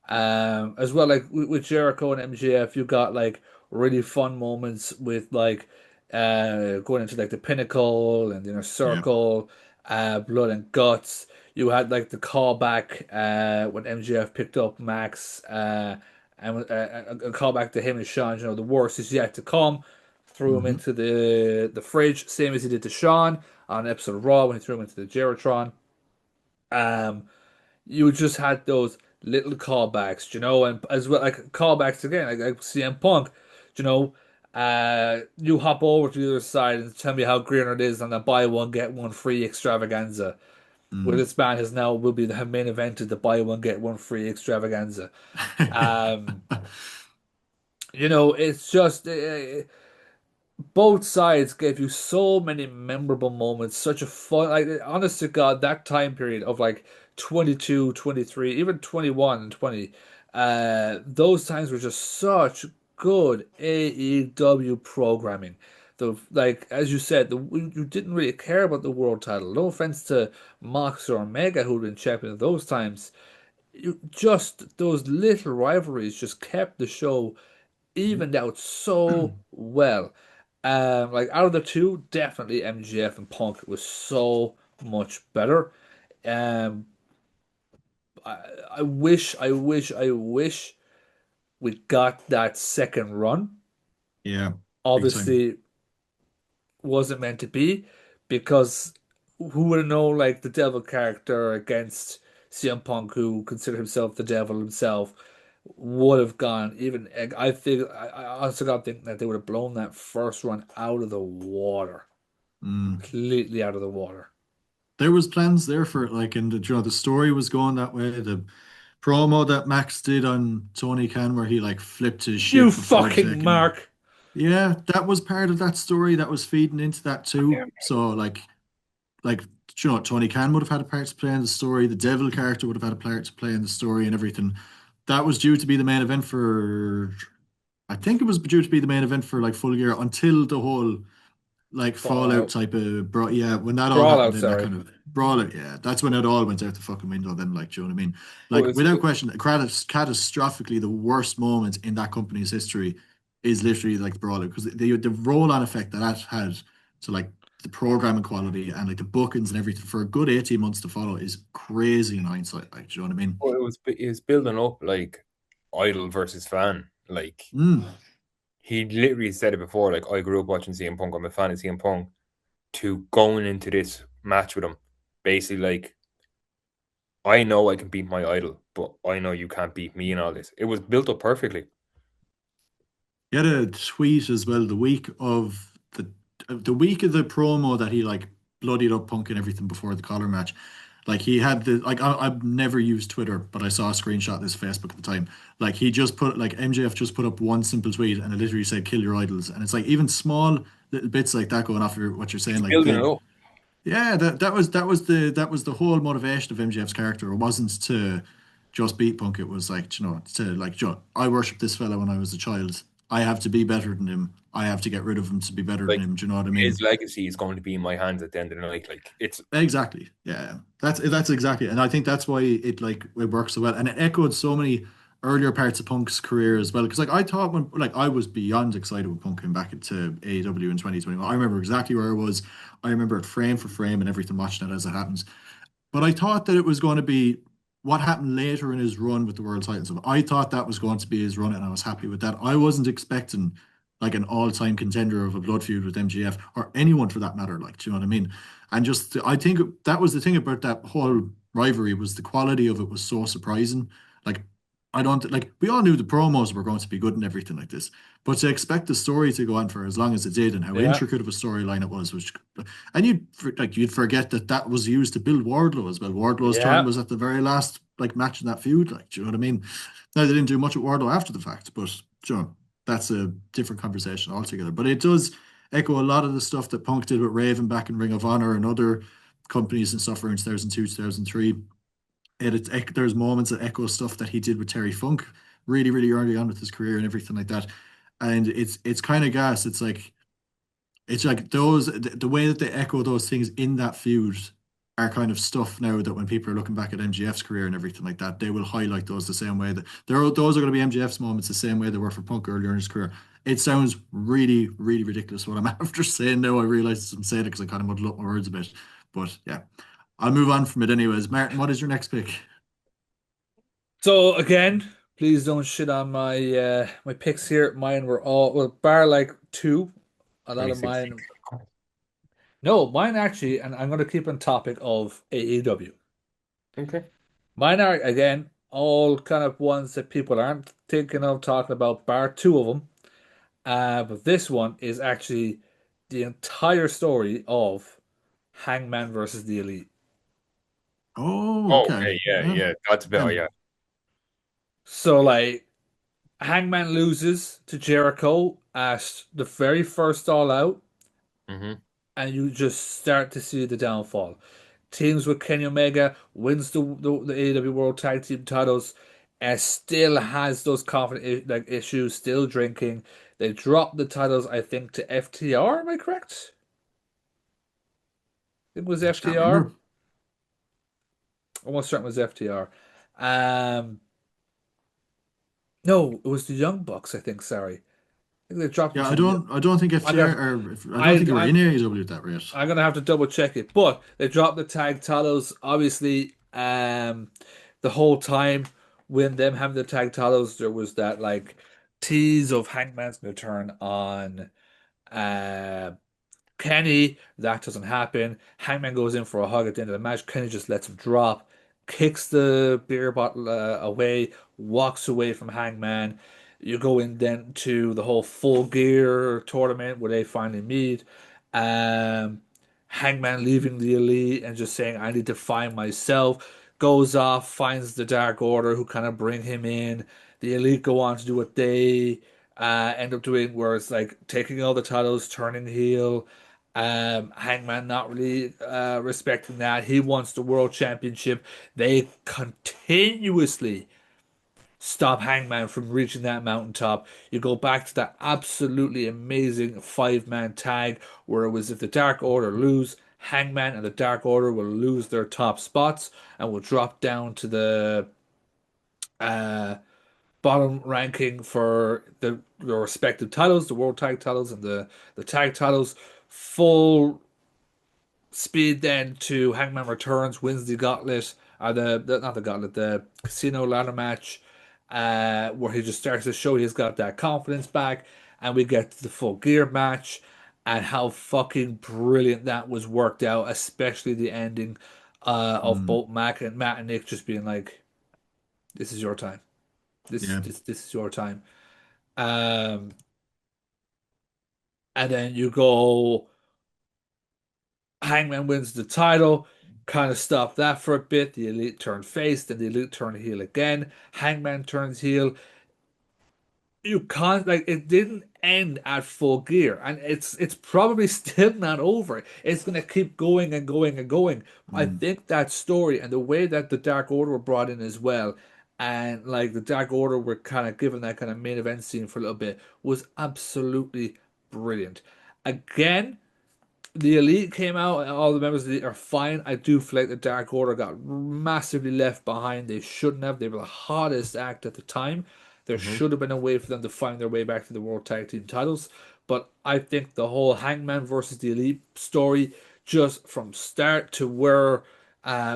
As well, like with Jericho and MJF, you got like really fun moments with like going into like the Pinnacle and the Inner Yeah. Circle, Blood and Guts. You had like the callback when MJF picked up Max, and a callback to him and Sean. You know, the worst is yet to come. Threw him Hmm. into the fridge, same as he did to Sean on an episode of Raw when he threw him into the Geritron. Um, you just had those little callbacks, you know, and as well like callbacks again, like CM Punk, you know, you hop over to the other side and tell me how green it is on the buy one get one free extravaganza. Where Mm. this man has now will be the main event of the buy one get one free extravaganza. Um, you know, it's just both sides gave you so many memorable moments, such a fun, like, honest to God, that time period of like 22, 23, even 21 and 20, those times were just such good AEW programming. The, like, as you said, you didn't really care about the world title. No offense to Mox or Omega, who'd been champion at those times. You just, those little rivalries just kept the show evened out so well. Like out of the two, definitely MGF and Punk was so much better. Um, I, I wish we got that second run. Yeah, big time. Obviously, wasn't meant to be because who would have known like the devil character against CM Punk, who considered himself the devil himself, would have gone even. I think I honestly got thinking that they would have blown that first run out of the water, Mm. completely out of the water. There was plans there for it, like, and the story was going that way. The promo that Max did on Tony Khan, where he like flipped his You shit before fucking taking. Mark. Yeah, that was part of that story that was feeding into that too. So like Tony Khan would have had a part to play in the story. The Devil character would have had a part to play in the story and everything. That was due to be the main event for. I think it was due to be the main event for like Full Gear until the whole like Fallout Fallout. type of bro. Yeah, when that all Brawl happened, out, then that sorry. kind of brawler. Yeah, that's when it all went out the fucking window. Then, like, do you know what I mean? Well, Like, without question, catastrophically, the worst moment in that company's history is literally like the brawler because the roll-on effect that that had to like the programming quality and like the bookings and everything for a good 18 months to follow is crazy in hindsight. Like, do you know what I mean? it was building up like idol versus fan. Like Mm, he literally said it before. Like I grew up watching CM Punk. I'm a fan of CM Punk. To going into this match with him, basically like I know I can beat my idol, but I know you can't beat me and all this. It was built up perfectly. he had a tweet as well the week of the promo that he like bloodied up Punk and everything before the collar match. Like he had the like I've never used Twitter, but I saw a screenshot of this Facebook at the time. Like he just put like MJF just put up one simple tweet and it literally said "kill your idols," and it's like even small little bits like that going off what you're saying. He's Like building it the up. yeah, that was the whole motivation of MJF's character. It wasn't to just beat Punk. It was like, to like, I worshipped this fella when I was a child. I have to be better than him. I have to get rid of him to be better than Like him. Do you know what I mean? his legacy is going to be in my hands at the end of the night. Like it's Exactly. Yeah. That's exactly. And I think that's why it works so well. And it echoed so many earlier parts of Punk's career as well. Because like I thought when like I was beyond excited when Punk came back into AEW in 2021. I remember exactly where I was. I remember it frame for frame and everything, watching it as it happens. But I thought that it was going to be what happened later in his run with the world titles. So I thought that was going to be his run, and I was happy with that. I wasn't expecting like an all-time contender of a blood feud with MGF or anyone for that matter. Like, do you know what I mean? And just I think that was the thing about that whole rivalry was the quality of it was so surprising. Like I don't like we all knew the promos were going to be good and everything like this, but to expect the story to go on for as long as it did and how Yeah, intricate of a storyline it was, which and you'd forget that that was used to build Wardlow as well. Wardlow's turn yeah. was at the very last like match in that feud. Like, do you know what I mean? Now they didn't do much with Wardlow after the fact, but you know, that's a different conversation altogether. But it does echo a lot of the stuff that Punk did with Raven back in Ring of Honor and other companies and stuff around 2002, 2003. There's moments that echo stuff that he did with Terry Funk really, really early on with his career and everything like that. And it's kind of gas. It's like the way that they echo those things in that feud are kind of stuff now that when people are looking back at MJF's career and everything like that, they will highlight those the same way that those are going to be MJF's moments the same way they were for Punk earlier in his career. It sounds really, really ridiculous what I'm after saying now. I realize I'm saying it because I kind of muddled up my words a bit. But yeah, I'll move on from it anyways. Martin, what is your next pick? So again, please don't shit on my picks here. Mine were all well, bar like two. A lot of 2016. mine. No, mine actually, and I'm going to keep on topic of AEW. Okay. Mine are again all kind of ones that people aren't thinking of talking about, bar two of them. But this one is actually the entire story of Hangman versus the Elite. Oh, Oh, okay. okay, yeah, Yeah. yeah. That's about, And yeah. So like Hangman loses to Jericho at the very first All Out, Hmm. and you just start to see the downfall. Teams with Kenny Omega wins the AEW World Tag Team titles, and still has those confident like issues, still drinking. They dropped the titles, I think, to FTR. Am I correct? It was I can't FTR. remember. Almost certain it was FTR. Um, no, it was the Young Bucks. I think. Sorry, I think they dropped them Yeah, to the. I don't think I FTR got. or I don't think they were I'm in AEW at that rate. I'm gonna have to double check it, but they dropped the tag titles. Obviously, the whole time when them having the tag titles, there was that like tease of Hangman's gonna turn on uh Kenny. That doesn't happen. Hangman goes in for a hug at the end of the match. Kenny just lets him drop, kicks the beer bottle away, walks away from Hangman. You go in then to the whole full gear tournament where they finally meet. Um, Hangman leaving the elite and just saying, I need to find myself. Goes off, finds the Dark Order who kind of bring him in. The elite go on to do what they end up doing, where it's like taking all the titles, turning heel. Hangman not really respecting that. He wants the world championship. They continuously stop Hangman from reaching that mountaintop. You go back to that absolutely amazing five-man tag where it was if the Dark Order lose, Hangman and the Dark Order will lose their top spots and will drop down to the uh, bottom ranking for the respective titles, the world tag titles and the tag titles. Full speed then to Hangman returns, wins the gauntlet, or the not the gauntlet, the casino ladder match, where he just starts to show he's got that confidence back, and we get the full gear match, and how fucking brilliant that was worked out, especially the ending of Mm, both Matt and Nick just being like, "This is your time. yeah. This is your time." Um, and then you go Hangman wins the title, kind of stopped that for a bit. The Elite turned face, then the Elite turned heel again. Hangman turns heel. You can't like it didn't end at full gear, and it's probably still not over. It's gonna keep going and going and going. I Mm, think that story and the way that the Dark Order were brought in as well, and like the Dark Order were kind of given that kind of main event scene for a little bit was absolutely brilliant. Again, the elite came out and all the members of the elite are fine. I do feel like the Dark Order got massively left behind. They shouldn't have. They were the hottest act at the time. There Hmm. should have been a way for them to find their way back to the World Tag Team titles. But I think the whole Hangman versus the Elite story, just from start to where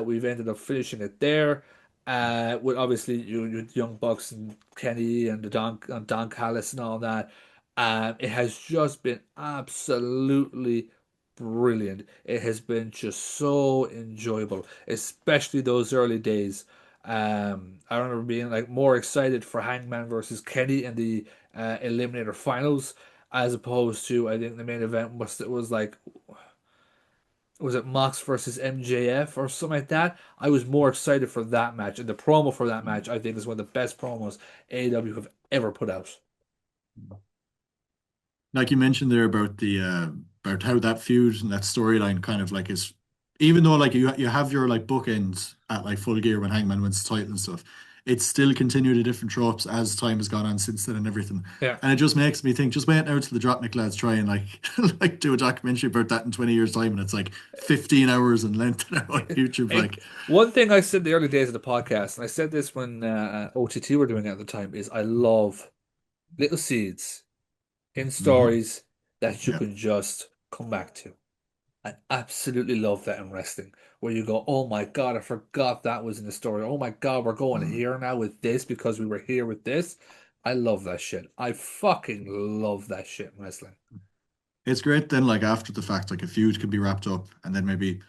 we've ended up finishing it there, with obviously you Young Bucks and Kenny and the Don Callis and all that. It has just been absolutely brilliant. It has been just so enjoyable, especially those early days. I remember being like more excited for Hangman versus Kenny in the Eliminator Finals as opposed to I think the main event was like was it Mox versus MJF or something like that? I was more excited for that match, and the promo for that match I think is one of the best promos AEW have ever put out. Like you mentioned there about how that feud and that storyline kind of like is, even though like you have your like bookends at like Full Gear when Hangman wins the title and stuff, it's still continued the different tropes as time has gone on since then and everything. Yeah. And it just makes me think, just wait now till the Dropnik lads try and like like do a documentary about that in 20 years time, and it's like 15 hours in length now on YouTube. It, Like, one thing I said in the early days of the podcast, and I said this when OTT were doing it at the time, is I love little seeds in mhm, stories that you yeah. can just come back to. I absolutely love that in wrestling, where you go, "Oh my God, I forgot that was in the story. Oh my God, we're going Mm. here now with this because we were here with this." I love that shit. I fucking love that shit in wrestling. It's great then, like after the fact, like a feud can be wrapped up, and then maybe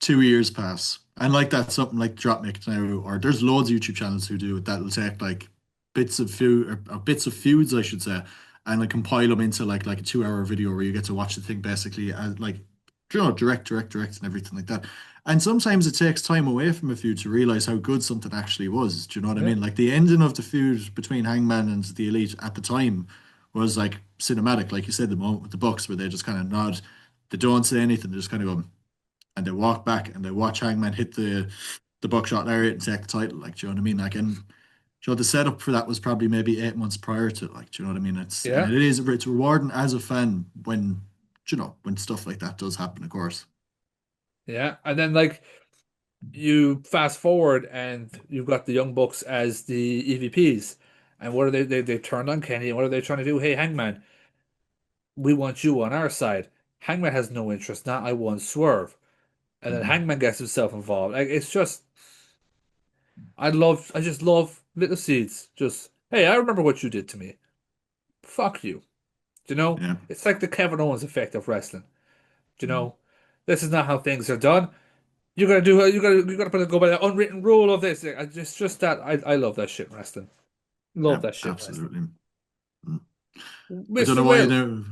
2 years pass. And like that's something like Dropnik now, or there's loads of YouTube channels who do it that'll take like bits of feud or bits of feuds, I should say, and like compile them into like a 2 hour video where you get to watch the thing basically as like direct and everything like that. And sometimes it takes time away from a feud to realize how good something actually was. Do you know what I Yeah, mean? Like the ending of the feud between Hangman and the Elite at the time was like cinematic, like you said, the moment with the Bucks where they just kind of nod, they don't say anything, they just kind of go and they walk back and they watch Hangman hit the buckshot lariat and take the title. Like, do you know what I mean? Like, and the setup for that was probably maybe 8 months prior to. Like, do you know what I mean? And yeah, it's rewarding as a fan when when stuff like that does happen. Of course. yeah. And then like you fast forward and you've got the Young Bucks as the EVPs. And what are they turned on Kenny and what are they trying to do? Hey, Hangman, we want you on our side. Hangman has no interest. Now I want Swerve. And then Mhm. Hangman gets himself involved. Like it's just I just love little seeds. Just hey, I remember what you did to me. Fuck you. Do you know? Yeah. It's like the Kevin Owens effect of wrestling. Do you Mhm. know? This is not how things are done. You gotta go by the unwritten rule of this. It's just that I love that shit in wrestling. Love Yeah. that shit in wrestling. Absolutely. Mm. I don't Mr. know why Will. there.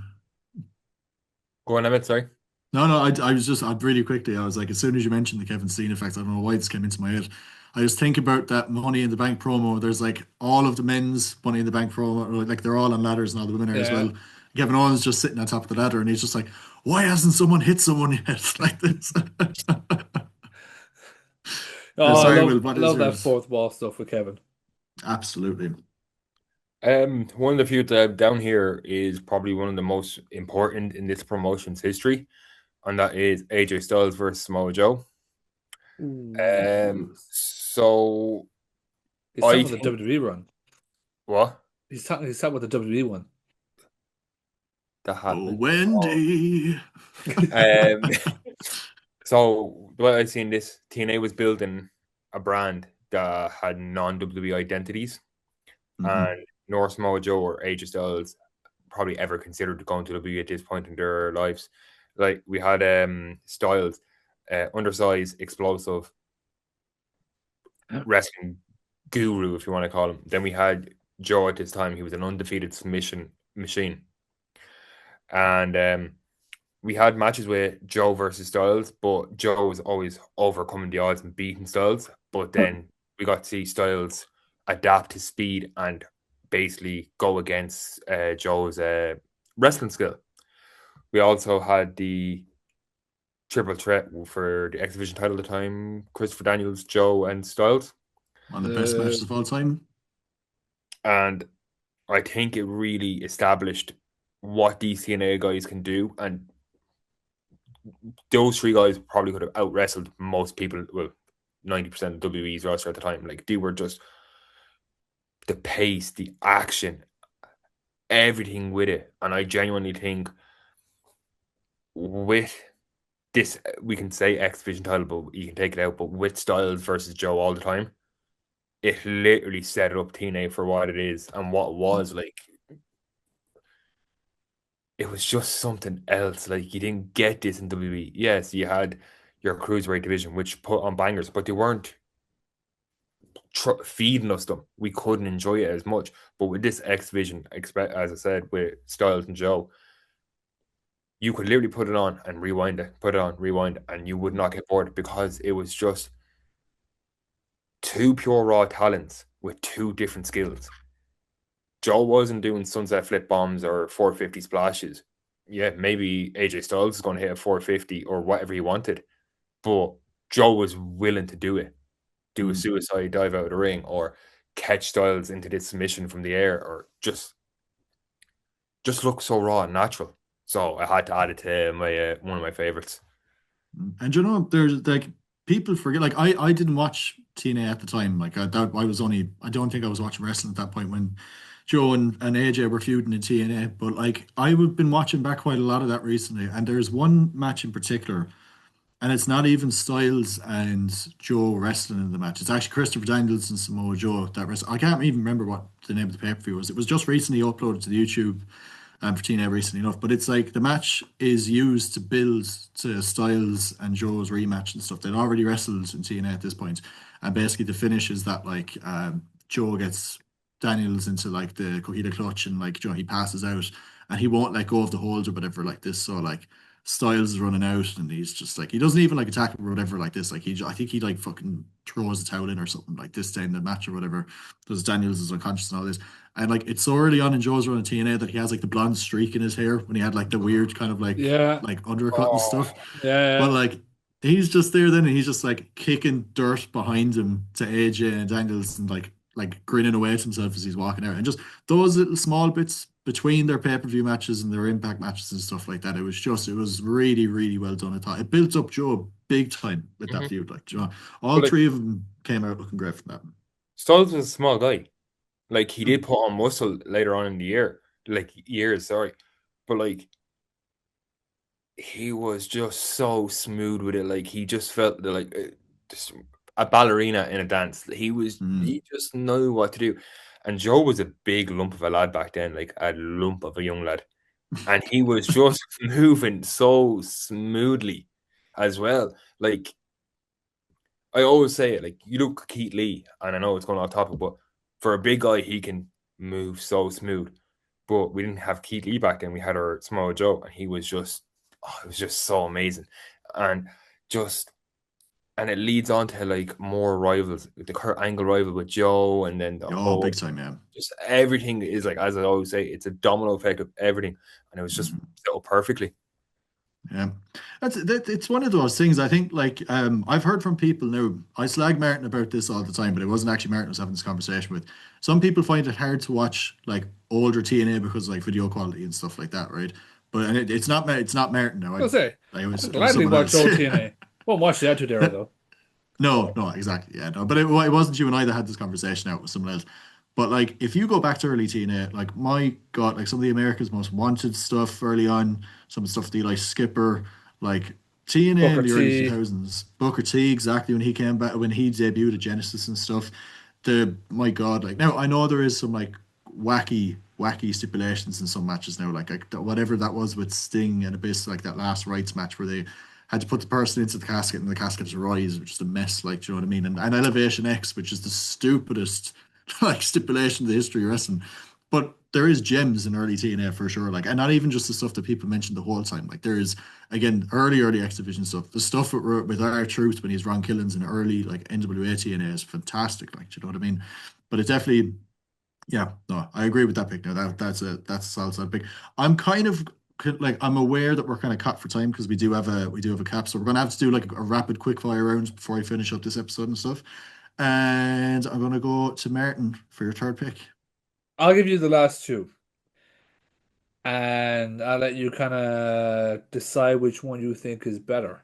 Go on, Emmett, sorry. No, no, I was just, I really quickly, I was like, as soon as you mentioned the Kevin Steen effect, I don't know why this came into my head. I just think about that Money in the Bank promo. There's like all of the men's Money in the Bank promo, like they're all on ladders and all the women are as Yeah. well. Kevin Owens just sitting on top of the ladder and he's just like, why hasn't someone hit someone yet? Like this. Oh, Sorry, Will, I what is love that yours? fourth wall stuff with Kevin. Absolutely. One of the feuds I have down here is probably one of the most important in this promotion's history, and that is AJ Styles versus Samoa Joe. Ooh. So He's I talking about the think WWE run. what He's talking about the WWE one. that Oh, happened. Wendy. Um, so the way I seen this, TNA was building a brand that had non-WWE identities, Mhm. and nor Samoa Joe or AJ Styles probably ever considered going to WWE at this point in their lives. Like we had Styles, undersized, explosive wrestling guru, if you want to call him. Then we had Joe at this time. He was an undefeated submission machine, and we had matches with Joe versus Styles, but Joe was always overcoming the odds and beating Styles. But then we got to see Styles adapt his speed and basically go against Joe's wrestling skill. We also had the triple threat for the X Division title at the time: Christopher Daniels, Joe, and Styles. One of the best Uh, matches of all time. And I think it really established what these TNA guys can do, and those three guys probably could have out wrestled most people. Well, 90% of WWE's roster at the time. Like they were just the pace, the action, everything with it. And I genuinely think with this, we can say X Division title, but you can take it out. But with Styles versus Joe all the time, it literally set it up TNA for what it is and what it was like. It was just something else. Like you didn't get this in WWE. Yes, you had your cruiserweight division, which put on bangers, but they weren't feeding us them, we couldn't enjoy it as much. But with this X Division, as I said, with Styles and Joe, you could literally put it on and rewind it, put it on, rewind it, and you would not get bored because it was just two pure raw talents with two different skills. Joe wasn't doing sunset flip bombs or 450 splashes. Yeah, maybe AJ Styles is going to hit a 450 or whatever he wanted, but Joe was willing to do it, do a suicide dive out of the ring, or catch Styles into this submission from the air, or just look so raw and natural. So I had to add it to my one of my favorites. And you know, there's like people forget. Like I didn't watch TNA at the time. Like I was only. I don't think I was watching wrestling at that point when Joe and AJ were feuding in TNA. But like I've been watching back quite a lot of that recently. And there's one match in particular, and it's not even Styles and Joe wrestling in the match. It's actually Christopher Daniels and Samoa Joe that wrestle. I can't even remember what the name of the pay-per-view was. It was just recently uploaded to the YouTube for TNA recently enough. But it's like the match is used to build to Styles and Joe's rematch and stuff. They'd already wrestled in TNA at this point, and basically the finish is that like Joe gets Daniels into like the Coquina clutch, and like Joe he passes out, and he won't let go of the hold or whatever like this. So like Styles is running out, and he's just like he doesn't even like attack him or whatever like this. Like I think he like fucking throws the towel in or something like this to end the match or whatever. Because Daniels is unconscious and all this. And like it's so early on in Joe's run of TNA that he has like the blonde streak in his hair when he had like the weird kind of Yeah. like undercut and stuff. Yeah. But like he's just there then and he's just like kicking dirt behind him to AJ and Daniels and like grinning away to himself as he's walking out. And just those little small bits between their pay-per-view matches and their impact matches and stuff like that. It was really, really well done. I thought it built up Joe big time with that feud. Like, you know, all But like, three of them came out looking great from that. Styles was a small guy. Like he did put on muscle later on in the year, like years, sorry. But like he was just so smooth with it. Like he just felt like just a ballerina in a dance. He just knew what to do. And Joe was a big lump of a lad back then, like a lump of a young lad. And he was just moving so smoothly as well. Like I always say it, like you look at Keith Lee, and I know it's going off topic, but for a big guy, he can move so smooth. But we didn't have Keith Lee back then. We had our Samoa Joe, and he was just, oh, it was just so amazing, and just, and it leads on to like more rivals, the Kurt Angle rival with Joe, and then the Oh, whole, big time, yeah. just everything is like, as I always say, it's a domino effect of everything, and it was just set up perfectly. Yeah, it's one of those things. I think like I've heard from people now. I slag Martin about this all the time, but it wasn't actually Martin I was having this conversation with. Some people find it hard to watch like older TNA because of, like video quality and stuff like that, right? But and it's not Martin now. I'll say I was I'd it was gladly someone watch else. old TNA. Won't watch the Attitude Era though. No, exactly. Yeah, no, but it wasn't you and I that had this conversation out with someone else. But like, if you go back to early TNA, like my God, like some of the America's Most Wanted stuff early on, some stuff the like Skipper, like TNA Booker in the early T. 2000s, Booker T exactly when he came back when he debuted at Genesis and stuff. The my God, like now I know there is some like wacky stipulations in some matches now, like whatever that was with Sting and Abyss, like that last rights match where they had to put the person into the casket and the casket to rise, which is a mess, like, do you know what I mean? And Elevation X, which is the stupidest like stipulation in the history of wrestling. But there is gems in early TNA for sure, like, and not even just the stuff that people mentioned the whole time. Like, there is again early X Division stuff. The stuff with our Truth when he's Ron Killings in early like NWA TNA is fantastic. Like, do you know what I mean? But it definitely, yeah, no, I agree with that pick. Now that's a solid pick. I'm kind of like I'm aware that we're kind of cut for time because we do have a cap, so we're gonna have to do like a rapid quick fire rounds before I finish up this episode and stuff. And I'm gonna go to Martin for your third pick. I'll give you the last two, and I'll let you kind of decide which one you think is better.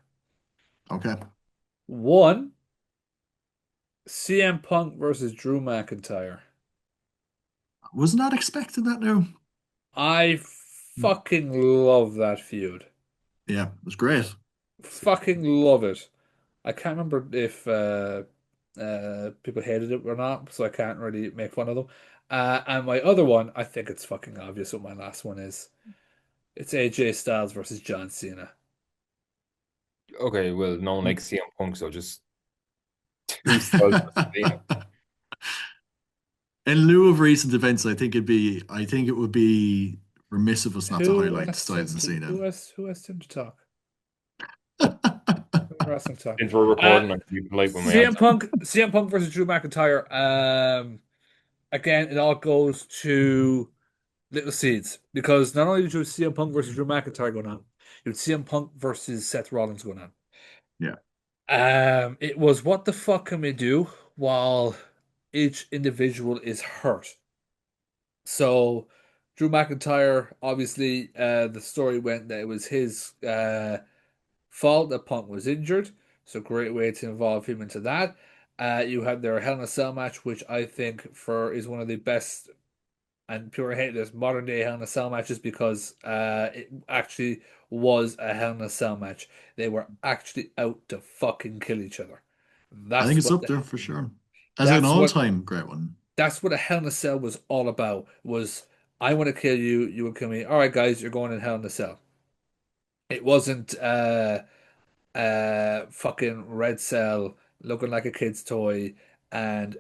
Okay, One, CM Punk versus Drew McIntyre. was not expecting that now. I fucking love that feud. Yeah, it was great. Fucking love it. I can't remember if people hated it or not, so I can't really make fun of them. And my other one, I think it's fucking obvious what my last one is. It's AJ Styles versus John Cena. Okay, well, no one likes CM Punk, so just two Styles. In lieu of recent events, I think it would be remiss of us not to Who highlight asked Styles him and to? Cena. Who asked him to talk? Wrestling talk. Since we're Uh, recording, I can be polite when we answer. CM Punk versus Drew McIntyre. Again, it all goes to little seeds because not only did you have CM Punk versus Drew McIntyre going on, you had CM Punk versus Seth Rollins going on. Yeah. It was what the fuck can we do while each individual is hurt? So, Drew McIntyre, obviously, the story went that it was his fault that Punk was injured. So, great way to involve him into that. You had their Hell in a Cell match, which I think for is one of the best and pure hate this modern day Hell in a Cell matches because it actually was a Hell in a Cell match. They were actually out to fucking kill each other. I think That's it's what up the there for sure. As an that's what all-time great one. that's what a Hell in a Cell was all about. Was I want to kill you, you will kill me. All right, guys, you're going in Hell in a Cell. It wasn't fucking Red Cell looking like a kid's toy and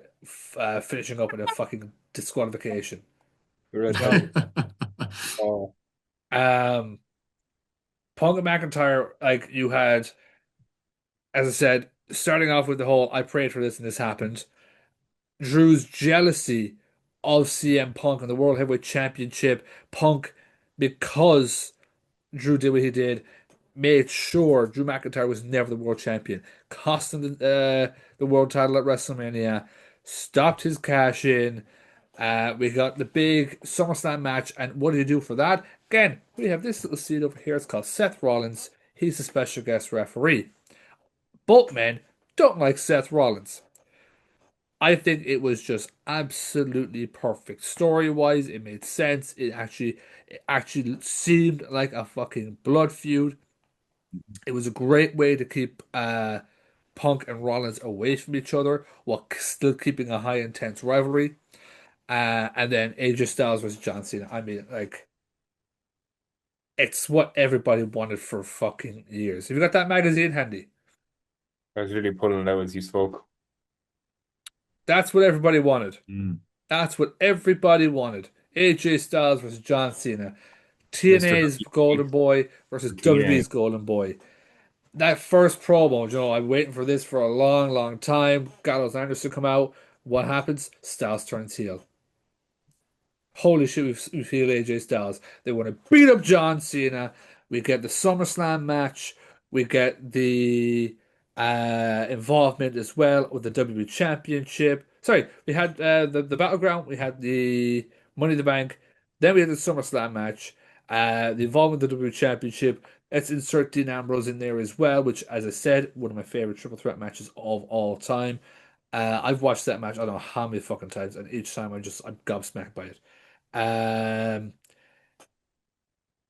finishing up with a fucking disqualification. Red You know, Cell. Oh, um, Punk and McIntyre, like you had, as I said, starting off with the whole I prayed for this and this happened. Drew's jealousy of CM Punk and the World Heavyweight Championship. Punk, because Drew did what he did, made sure Drew McIntyre was never the world champion, cost him the world title at WrestleMania, stopped his cash in. We got the big SummerSlam match, and what do you do for that? Again, we have this little seed over here. It's called Seth Rollins. He's the special guest referee. Both men don't like Seth Rollins. I think it was just absolutely perfect. Story-wise, it made sense. It actually seemed like a fucking blood feud. It was a great way to keep Punk and Rollins away from each other while still keeping a high intense rivalry. And then AJ Styles versus John Cena. I mean, like, it's what everybody wanted for fucking years. Have you got that magazine handy? I was really pulling it out as you spoke. That's what everybody wanted. Mm. That's what everybody wanted. AJ Styles versus John Cena. Mr. TNA's Golden Boy versus TNA. WWE's Golden Boy. That first promo, I'm waiting for this for a long, long time. Gallows Anderson come out. What happens? Styles turns heel. Holy shit, we feel AJ Styles. They want to beat up John Cena. We get the SummerSlam match. We get the involvement as well with the WWE Championship. Sorry, we had the Battleground. We had the Money in the Bank. Then we had the SummerSlam match. The involvement with the WWE Championship. Let's insert Dean Ambrose in there as well, which, as I said, one of my favorite triple threat matches of all time. I've watched that match I don't know how many fucking times, and each time I'm gobsmacked by it. Um,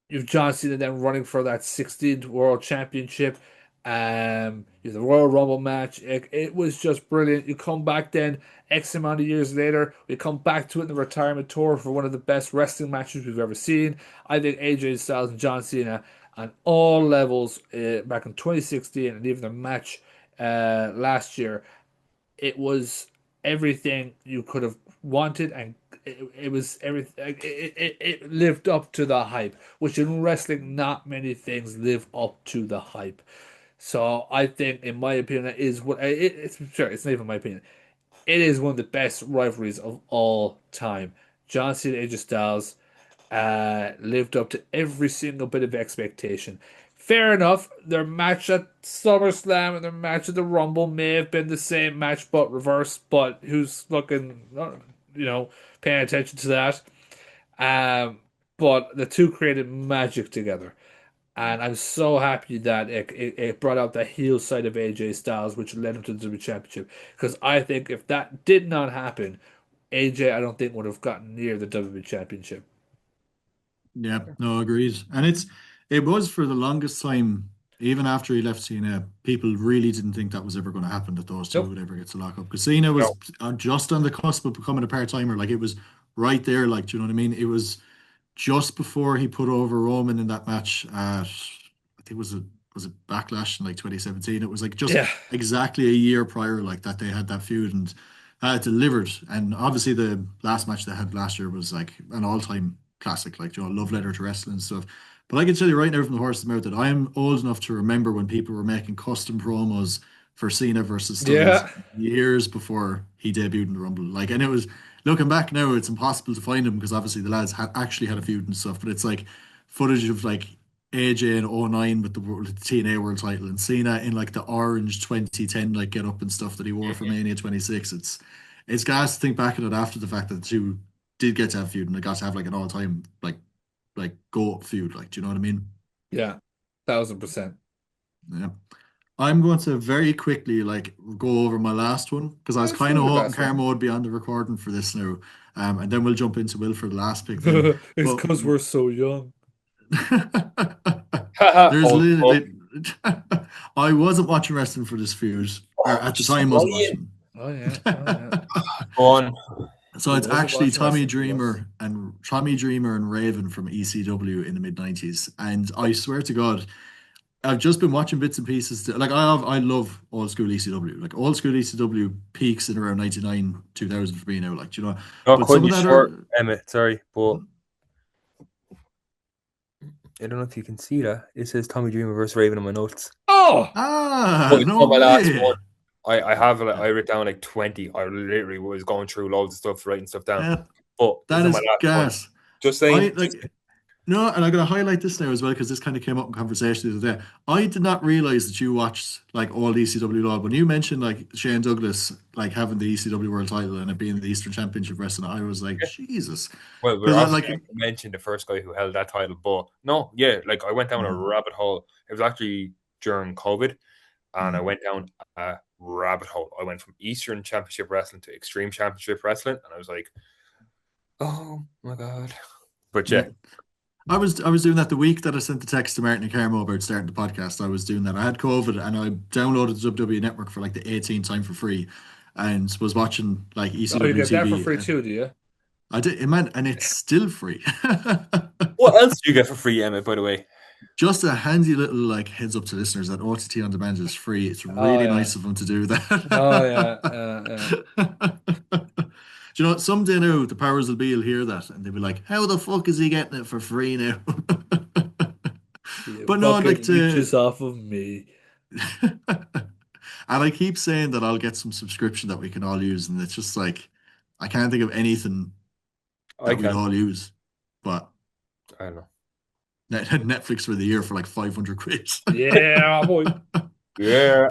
you've John Cena then running for that 16th World Championship. You have the Royal Rumble match. It was just brilliant. You come back then, X amount of years later, we come back to it in the retirement tour for one of the best wrestling matches we've ever seen. I think AJ Styles and John Cena on all levels back in 2016 and even the match last year it was everything you could have wanted and it was everything it lived up to the hype which in wrestling not many things live up to the hype so I think in my opinion it is what it's sure it's not even my opinion it is one of the best rivalries of all time. John Cena AJ Styles lived up to every single bit of expectation. Fair enough, their match at SummerSlam and their match at the Rumble may have been the same match but reversed, but who's looking, you know, paying attention to that? Um, but the two created magic together. And I'm so happy that it brought out the heel side of AJ Styles, which led him to the WWE Championship. Because I think if that did not happen, AJ, I don't think would have gotten near the WWE Championship. Yeah, no, agreed. And it was for the longest time, even after he left Cena, people really didn't think that was ever going to happen, that those two Nope. would ever get to lock up. Because Cena was No, just on the cusp of becoming a part-timer. Like it was right there, like, do you know what I mean? It was just before he put over Roman in that match at, I think was it Backlash in like 2017. It was like just Yeah. exactly a year prior like that they had that feud, and Delivered, and obviously the last match they had last year was like an all-time classic, like love letter to wrestling and stuff. But I can tell you right now from the horse's mouth that I'm old enough to remember when people were making custom promos for Cena versus Styles Yeah. years before he debuted in the Rumble. Like, and it was looking back now, it's impossible to find him because obviously the lads had actually had a feud and stuff. But it's like footage of like AJ in '09 with the TNA World Title and Cena in like the orange 2010 like get up and stuff that he wore for Mania 26. It's gas to think back at it after the fact that the two did get to have a feud and they got to have like an all time like go feud. Like, do you know what I mean? Yeah. 1000%. Yeah. I'm going to very quickly like go over my last one because I was Let's kind go of with hoping that one. Karma would be on the recording for this now. And then we'll jump into Will for the last pick then. It's But because we're so young. Haha, there's old fuck. literally I wasn't watching wrestling for this feud, or Oh, at the just time wasn't lying. watching. Oh yeah. Oh yeah. Go on. So He it's wasn't actually watching wrestling for us. Tommy Dreamer and Raven from ECW in the mid '90s, and I swear to God, I've just been watching bits and pieces. Like I love old school ECW. Like old school ECW peaks in around '99, 2000 for me now. Like, do you know, Not but cutting some of you that short, are Emmett. Sorry, but I don't know if you can see that. It says Tommy Dreamer versus Raven on my notes. Oh, But it's no not my last way. one. I have like, I wrote down like 20. I literally was going through loads of stuff, writing stuff down. Yeah, But it's that not my is last one. gas. Just I saying. like. No, and I'm going to highlight this now as well because this kind of came up in conversation the other day. I did not realize that you watched like all ECW law. When you mentioned like Shane Douglas like having the ECW World Title and it being the Eastern Championship Wrestling, I was like, Jesus, Well, we're because I obviously like, going to mention the first guy who held that title, but no, yeah, like I went down a mm, rabbit hole. It was actually during COVID, and I mm, went down a rabbit hole. I went from Eastern Championship Wrestling to Extreme Championship Wrestling, and I was like, oh my God. But yeah. yeah, I was doing that the week that I sent the text to Martin and Carmo about starting the podcast. I was doing that. I had COVID and I downloaded the WWE Network for like the 18th time for free, and was watching like oh, you ECW get that for TV. free too, do you? I did, man, and it's still free. what else do you get for free, Emmett, by the way? Just a handy little like heads up to listeners that OTT on demand is free. It's Oh really yeah. nice of them to do Oh yeah. that. Yeah. Do you know, someday now the powers will be will hear that and they'll be like, "How the fuck is he getting it for free now?" You But no, I'd like fucking to, leeches off of me. and I keep saying that I'll get some subscription that we can all use, and it's just like I can't think of anything I that we'd can. all use, but I don't know. Netflix for the year for like 500 quid. Yeah, boy. Yeah.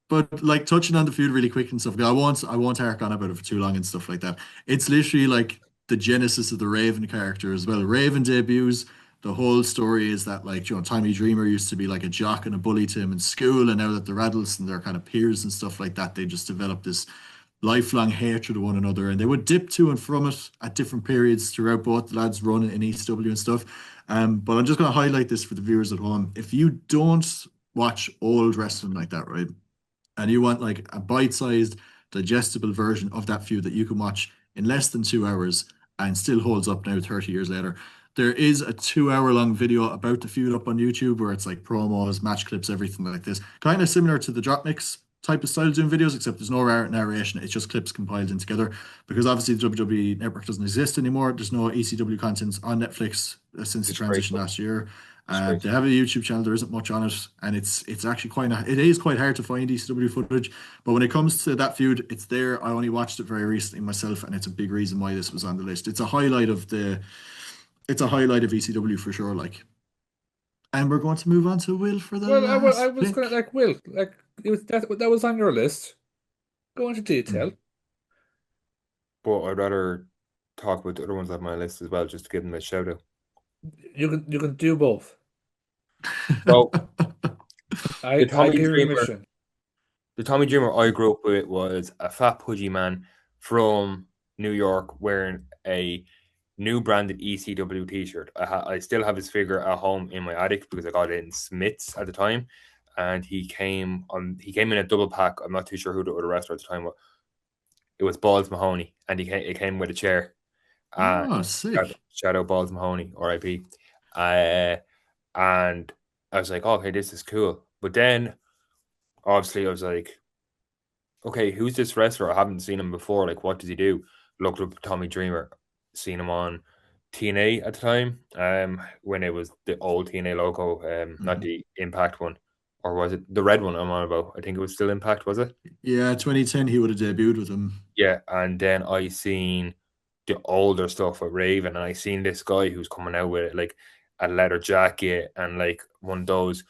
But like touching on the feud really quick and stuff. I won't hark on about it for too long and stuff like that. It's literally like the genesis of the Raven character as well. Raven debuts. The whole story is that like Tommy Dreamer used to be like a jock and a bully to him in school, and now that they're adults and they're kind of peers and stuff like that, they just develop this lifelong hatred of one another, and they would dip to and from it at different periods throughout both the lads' run in ECW and stuff. But I'm just going to highlight this for the viewers at home. If you don't watch old wrestling like that, right? And you want like a bite-sized, digestible version of that feud that you can watch in less than 2 hours and still holds up now 30 years later. There is a 2 hour long video about the feud up on YouTube where it's like promos, match clips, everything like this. Kind of similar to the Drop Mix type of style of doing videos, except there's no narration. It's just clips compiled in together because obviously the WWE network doesn't exist anymore. There's no ECW content on Netflix since the transition Disgraceful. last year. They Disgraceful. have a YouTube channel. There isn't much on it, and it's actually it is quite hard to find ECW footage. But when it comes to that feud, it's there. I only watched it very recently myself, and it's a big reason why this was on the list. It's a highlight of ECW for sure. Like, and we're going to move on to Will for the Well, I last was gonna pick. like Will like it was that was on your list. Go into detail. Hmm. But I'd rather talk about the other ones on my list as well, just to give them a shout out. You can do both. So the I Tommy give you Dreamer, permission. the Tommy Dreamer I grew up with was a fat pudgy man from New York wearing a new branded ECW t-shirt. I still have his figure at home in my attic because I got it in Smith's at the time, and he came in a double pack. I'm not too sure who the other wrestler at the time was. It was Balls Mahoney, and it came with a chair. Oh, Shadow, sick. Shadow Balls Mahoney, R.I.P. Uh, and I was like, oh, okay, this is cool. But then obviously I was like, okay, who's this wrestler? I haven't seen him before. Like, what does he do? Looked up Tommy Dreamer, seen him on TNA at the time, when it was the old TNA logo, not the Impact one, or was it the red one I'm on about? I think it was still Impact, was it? Yeah, 2010 he would have debuted with him. Yeah, and then I seen the older stuff with Raven, and I seen this guy who's coming out with like a leather jacket and like one of those.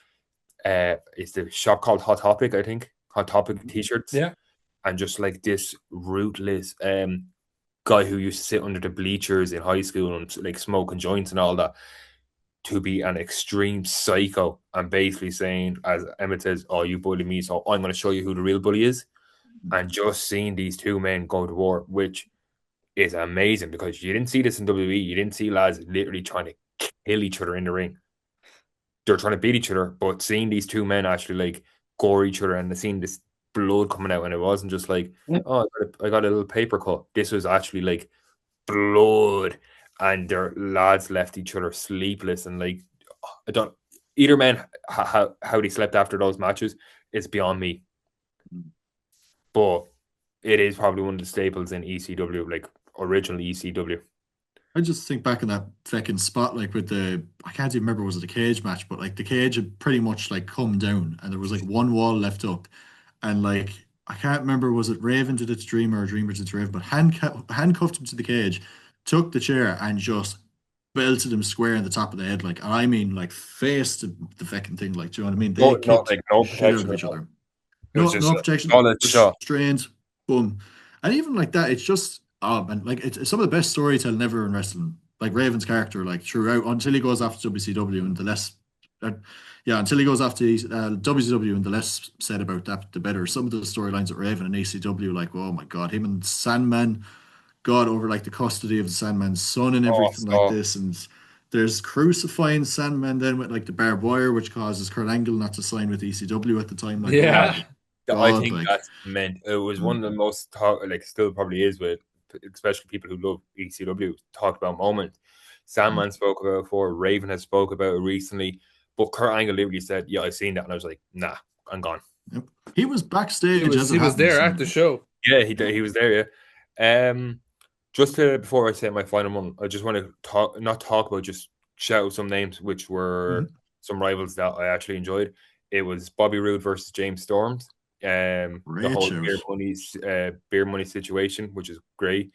It's the shop called Hot Topic, I think. Hot Topic t-shirts. Yeah. And just like this rootless guy who used to sit under the bleachers in high school and like smoking joints and all that, to be an extreme psycho and basically saying, as Emmett says, "Oh, you bully me, so I'm going to show you who the real bully is." And just seeing these two men go to war, which is amazing because you didn't see this in WWE. You didn't see lads literally trying to kill each other in the ring. They're trying to beat each other, but seeing these two men actually like gore each other and seeing this blood coming out, and it wasn't just like, oh, I got a little paper cut. This was actually like blood, and their lads left each other sleepless, and like, I don't, either man how they slept after those matches is beyond me, but it is probably one of the staples in ECW, like original ECW. I just think back in that fucking spot, like with I can't even remember, was it a cage match, but like the cage had pretty much like come down and there was like one wall left up. And like, I can't remember, was it Raven did it to Dreamer or Dreamer did it to Raven, but handcuffed him to the cage, took the chair and just belted him square in the top of the head. Like, I mean, like, faced the fucking thing. Like, do you know what I mean? They No, not kicked like no the shit out protection of at each all. other. It was No, just no a protection, solid just shot. strained, boom. And even like that, it's just, oh man, like it's some of the best storytelling ever in wrestling. Like Raven's character, like throughout until he goes after WCW, and the less, uh, yeah, until he goes after WCW, and the less said about that, the better. Some of the storylines at Raven and ECW, like, oh my God, him and Sandman, God, over like the custody of the Sandman's son and Oh, everything like so this, and there's crucifying Sandman then with like the barbed wire, which causes Kurt Angle not to sign with ECW at the time. Like, oh Yeah. my I God, think like. that's meant. It was one of the most like still probably is with especially people who love ECW talked about moments. Sandman spoke about it before. Raven has spoke about it recently. But Kurt Angle literally said, "Yeah, I've seen that," and I was like, "Nah, I'm gone." Yep. He was backstage as He it was happened. there So at the show. Yeah, he was there. Yeah. Just to before I say my final one, I just want to not talk about, just shout out some names which were some rivals that I actually enjoyed. It was Bobby Roode versus James Storms. The great whole shout. beer money situation, which is great.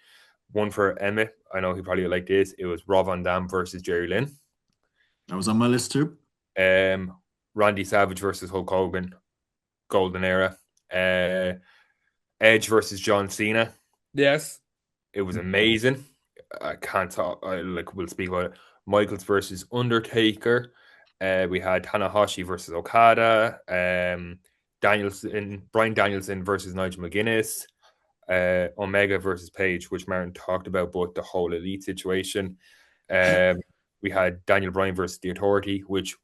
One for Emmett, I know he probably liked this. It was Rob Van Dam versus Jerry Lynn. That was on my list too. Randy Savage versus Hulk Hogan, Golden Era. Edge versus John Cena. Yes. It was amazing. I can't talk. We'll speak about it. Michaels versus Undertaker. We had Tanahashi versus Okada. Brian Danielson versus Nigel McGuinness. Omega versus Page, which Martin talked about, but the whole elite situation. We had Daniel Bryan versus The Authority, which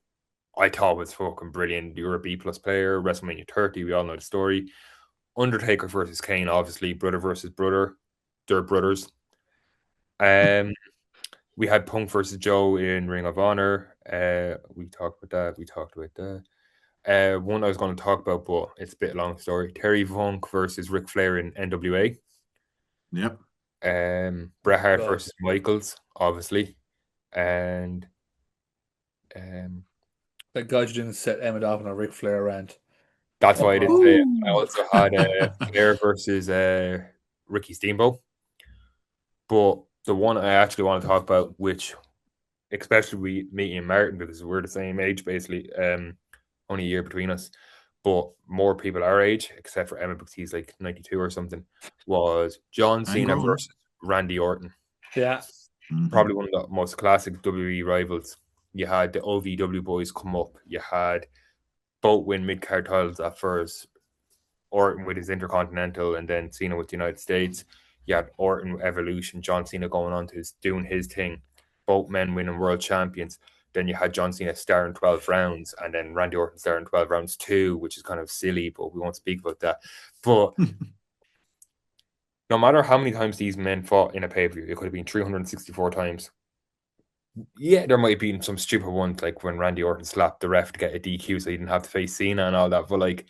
I thought was fucking brilliant. You're a B plus player. WrestleMania 30. We all know the story. Undertaker versus Kane, obviously brother versus brother. They're brothers. We had Punk versus Joe in Ring of Honor. We talked about that. One I was going to talk about, but it's a bit long story. Terry Funk versus Ric Flair in NWA. Yep. Bret Hart versus Michaels, obviously, and Thank God you didn't set Emmett off on a Ric Flair rant. that's why I did say it. I also had Flair versus Ricky Steamboat. But the one I actually want to talk about, which especially me and Martin, because we're the same age basically, only a year between us, but more people our age, except for Emma because he's like 92 or something, was John Cena versus Randy Orton. Yeah. Probably one of the most classic WWE rivals. You had the OVW boys come up. You had both win mid-card titles at first. Orton with his Intercontinental and then Cena with the United States. You had Orton Evolution, John Cena going on to doing his thing. Both men winning world champions. Then you had John Cena starring 12 rounds and then Randy Orton starring 12 rounds too, which is kind of silly, but we won't speak about that. But no matter how many times these men fought in a pay-per-view, it could have been 364 times. Yeah, there might have been some stupid ones like when Randy Orton slapped the ref to get a DQ so he didn't have to face Cena and all that. But like,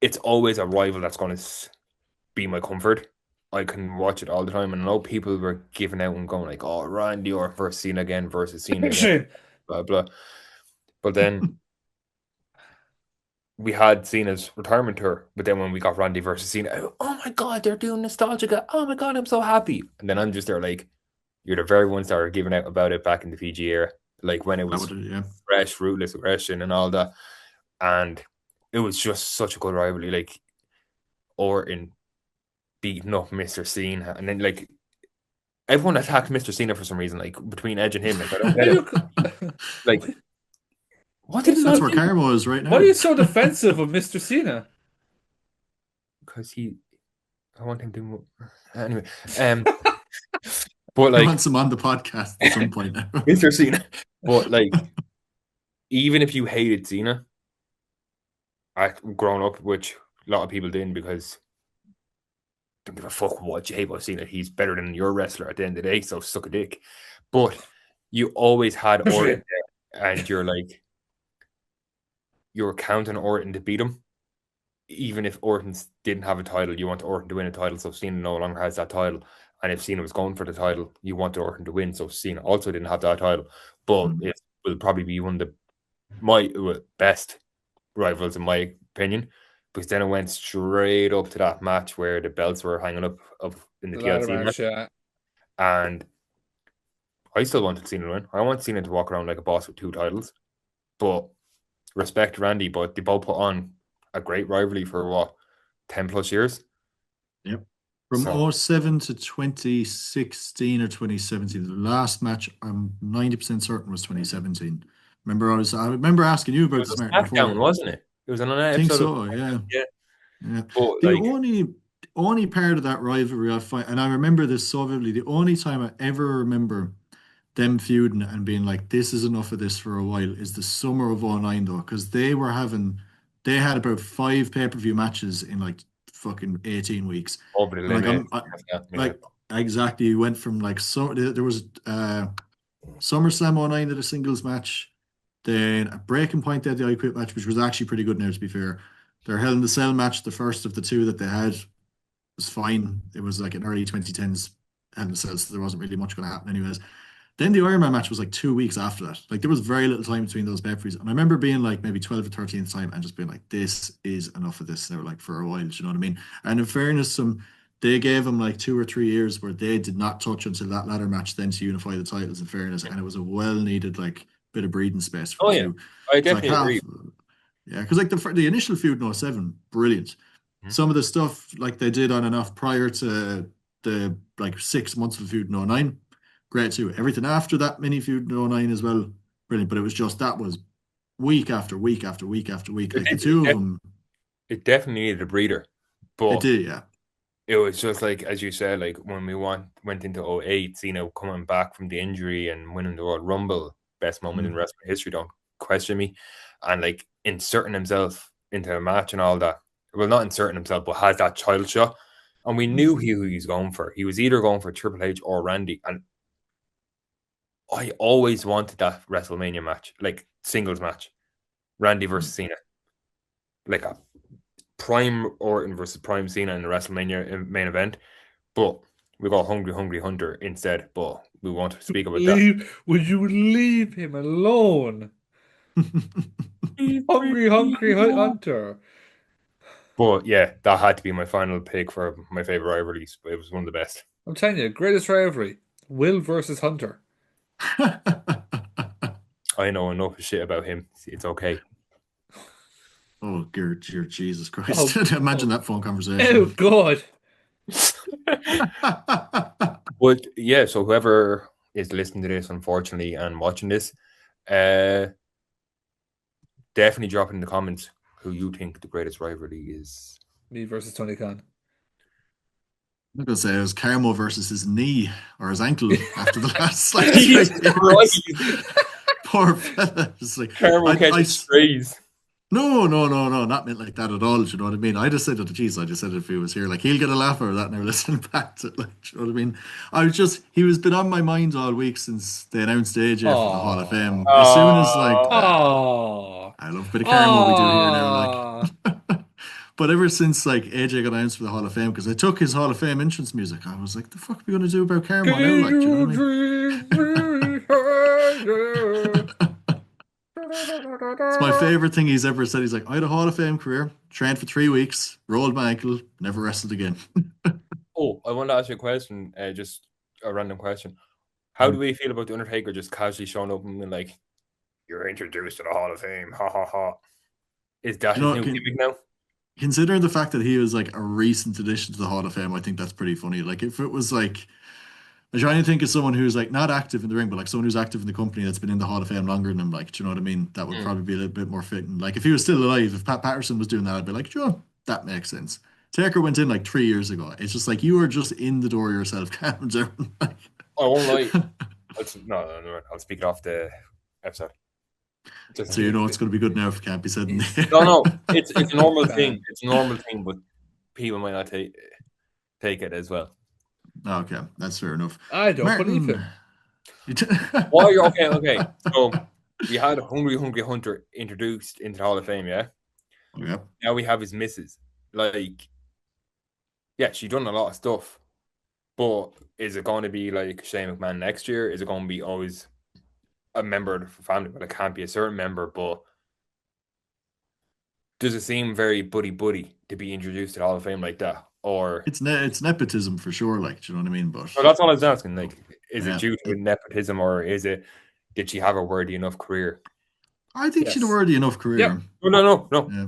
it's always a rival that's going to be my comfort. I can watch it all the time, and I know people were giving out and going like, "Oh, Randy Orton versus Cena again versus Cena again," Shane. blah blah. But then we had Cena's retirement tour. But then when we got Randy versus Cena, oh my god, they're doing nostalgia. Oh my god, I'm so happy. And then I'm just there like, you're the very ones that were giving out about it back in the PG era, like when it was fresh, ruthless aggression and all that. And it was just such a good rivalry. Like Orton beating up Mr. Cena, and then like everyone attacked Mr. Cena for some reason, like between Edge and him. Like I don't get it. Like what did that's where Karma is right now. What are you so defensive of Mr. Cena? Because I want him to move. Anyway, but like I want him on the podcast at some point now. Mr. Cena. But like, even if you hated Cena, growing up, which a lot of people didn't, because don't give a fuck what you hate about Cena. He's better than your wrestler at the end of the day, so suck a dick. But you always had Orton there, and you're counting Orton to beat him. Even if Orton didn't have a title, you want Orton to win a title, so Cena no longer has that title. And if Cena was going for the title, you wanted Orton to win, so Cena also didn't have that title. But it will probably be one of my best rivals, in my opinion, because then it went straight up to that match where the belts were hanging up in the TLC match. Yeah. And I still wanted Cena to win. I want Cena to walk around like a boss with 2 titles. But respect Randy, but they both put on a great rivalry for 10 plus years. Yep. From 07 to 2016 or 2017, the last match I'm 90% certain was 2017. I remember asking you about this match before, wasn't it? It was an episode. I think so, yeah. But the only part of that rivalry I find, and I remember this so vividly, the only time I ever remember them feuding and being like, this is enough of this for a while, is the summer of 09 though, because they had about 5 pay-per-view matches in like fucking 18 weeks. Over the limit. Exactly. You went from like, so there was SummerSlam 09 at a singles match, then a Breaking Point at the I Quit match, which was actually pretty good now, to be fair. Their Hell in the Cell match, the first of the 2 that they had, was fine. It was like an early 2010s Hell in the Cell, so there wasn't really much going to happen anyways. Then the Iron Man match was like 2 weeks after that. Like there was very little time between those pay-per-views. And I remember being like maybe 12 or 13th time and just being like, this is enough of this. And they were like, for a while, do you know what I mean? And in fairness, they gave them like 2 or 3 years where they did not touch until that ladder match then to unify the titles, in fairness. And it was a well-needed like bit of breathing space for the 2. I definitely agree. Yeah, because like the initial feud in 07, brilliant. Mm-hmm. Some of the stuff like they did on and off prior to the like 6 months of feud in 09, great too. Everything after that mini feud in 09 as well, brilliant. But it was just, that was week after week after week after week. Like the 2 of them. It definitely needed a breather. But it did, yeah. It was just like, as you said, like when we went into 08, Cena coming back from the injury and winning the Royal Rumble, best moment in wrestling history, don't question me. And like inserting himself into a match and all that. Well, not inserting himself, but has that child shot. And we knew who he was going for. He was either going for Triple H or Randy. And I always wanted that WrestleMania match, like singles match, Randy versus Cena, like a prime Orton versus prime Cena in the WrestleMania main event. But we got Hungry Hunter instead. But we won't speak about that. Would you leave him alone? Hungry Hunter. But yeah, that had to be my final pick for my favorite rivalries. But it was one of the best. I'm telling you, greatest rivalry: Will versus Hunter. I know enough shit about him. It's okay. Oh, dear Jesus Christ. Imagine that phone conversation. Oh, God. But yeah, so whoever is listening to this, unfortunately, and watching this, definitely drop in the comments who you think the greatest rivalry is. Me versus Tony Khan. I'm going to say it was Carmo versus his knee or his ankle after the last Poor fella. Just like, Carmo catches strays. No, not meant like that at all. Do you know what I mean? I just said it to Jesus. I just said it if he was here. Like, he'll get a laugh out of that now listening back to it. Like, do you know what I mean? He was been on my mind all week since they announced AJ for the Hall of Fame. As soon as, like, I love a bit of Carmo we do here now. Like, But ever since like AJ got announced for the Hall of Fame, because I took his Hall of Fame entrance music, I was like, the fuck are we gonna do about Karma now? Like, do you know what I mean? It's my favorite thing he's ever said. He's like, I had a Hall of Fame career, trained for 3 weeks, rolled my ankle, never wrestled again. Oh, I want to ask you a question, just a random question. How do we feel about The Undertaker just casually showing up and being like, you're introduced to the Hall of Fame, ha ha ha. Is that You know, his new gimmick now? Considering the fact that he was like a recent addition to the Hall of Fame, I think that's pretty funny. Like if it was like, I'm trying to think of someone who's like not active in the ring, but like someone who's active in the company that's been in the Hall of Fame longer than him, like, do you know what I mean? That would probably be a little bit more fitting. Like if he was still alive, if Pat Patterson was doing that, I'd be like, sure, that makes sense. Taker went in like 3 years ago. It's just like you are just in the door yourself, calm down. I won't lie. No, I'll speak it off the episode. So you know it's going to be good now if it can't be said in there. No, it's a normal thing. It's a normal thing, but people might not take it as well. Okay, that's fair enough. I don't believe him. Why? Okay. So we had Hungry Hunter introduced into the Hall of Fame, yeah? Yeah. Now we have his missus. Like, yeah, she done a lot of stuff. But is it going to be like Shane McMahon next year? Is it going to be always a member of the family? But it can't be a certain member, but does it seem very buddy to be introduced to the Hall of Fame like that? Or it's nepotism for sure, like, do you know what I mean? But so that's all I was asking. Like, is it due to nepotism, or did she have a worthy enough career? I think she'd a worthy enough career. Yep. No. Yeah.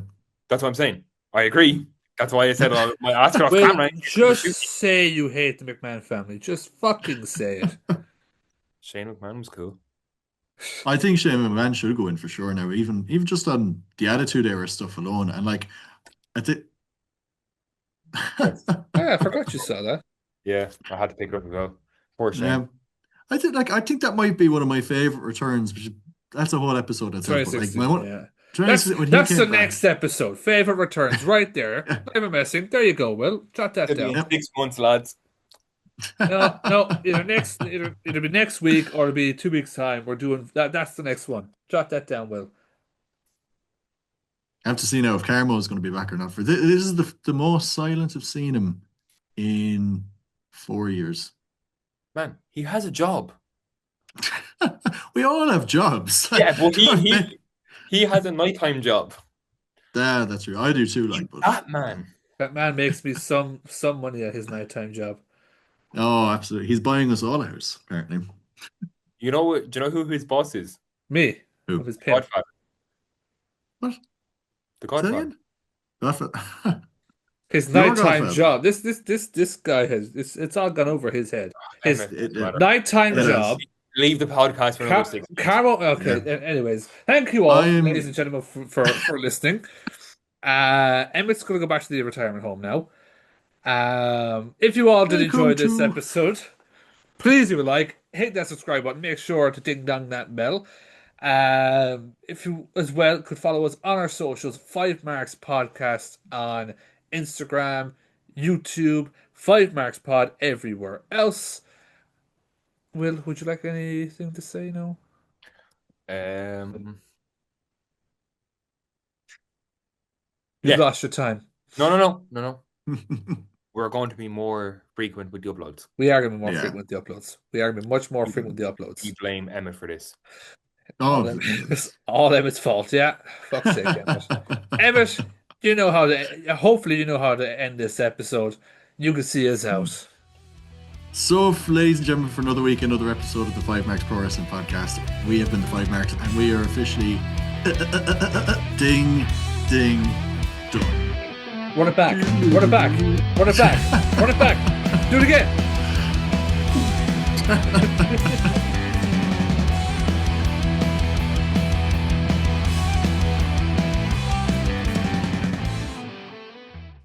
That's what I'm saying. I agree. That's why I said my ask it off camera. Just say you hate the McMahon family. Just fucking say it. Shane McMahon was cool. I think Shane McMahon should go in for sure now, even just on the Attitude Era stuff alone. And like, I think. I forgot you saw that. Yeah, I had to pick it up as well. Poor Shane. I think that might be one of my favorite returns. That's a whole episode. That's That's the next episode. Favorite returns, right there. I'm messing. There you go. Will jot that down. 6 months, lads. No. It'll be next week or it'll be 2 weeks time. We're doing that. That's the next one. Jot that down, Will. I have to see now if Carmo is going to be back or not. This is the most silent I've seen him in 4 years. Man, he has a job. We all have jobs. Yeah, but he has a nighttime job. Yeah, that's true. I do too. Like, but that man makes me some money at his nighttime job. Oh, absolutely. He's buying us all a house, apparently. You know what? Do you know who his boss is? Me. Who? Of his pimp. Godfather. What? The Godfather. Godfather. His nighttime job. This guy has it's all gone over his head. His nighttime job. Leave the podcast for another 6 months. Okay. Yeah. Anyways, thank you all, ladies and gentlemen, for listening. Emmett's going to go back to the retirement home now. If you all did enjoy this episode, please leave a like, hit that subscribe button, make sure to ding dong that bell. If you as well could follow us on our socials, FiveMarks Podcast on Instagram, YouTube, FiveMarksPod everywhere else. Will, would you like anything to say now? You've lost your time. No. We're going to be more frequent with the uploads. We are going to be more frequent with the uploads. We are going to be much more frequent with the uploads. You blame Emmett for this. All Emmett's fault, yeah. Fuck's sake, Emmett. Emmett, hopefully you know how to end this episode. You can see us out. So, ladies and gentlemen, for another week, another episode of the FiveMarks Pro Wrestling Podcast. We have been the FiveMarks, and we are officially ding, done. Run it back. Do it again.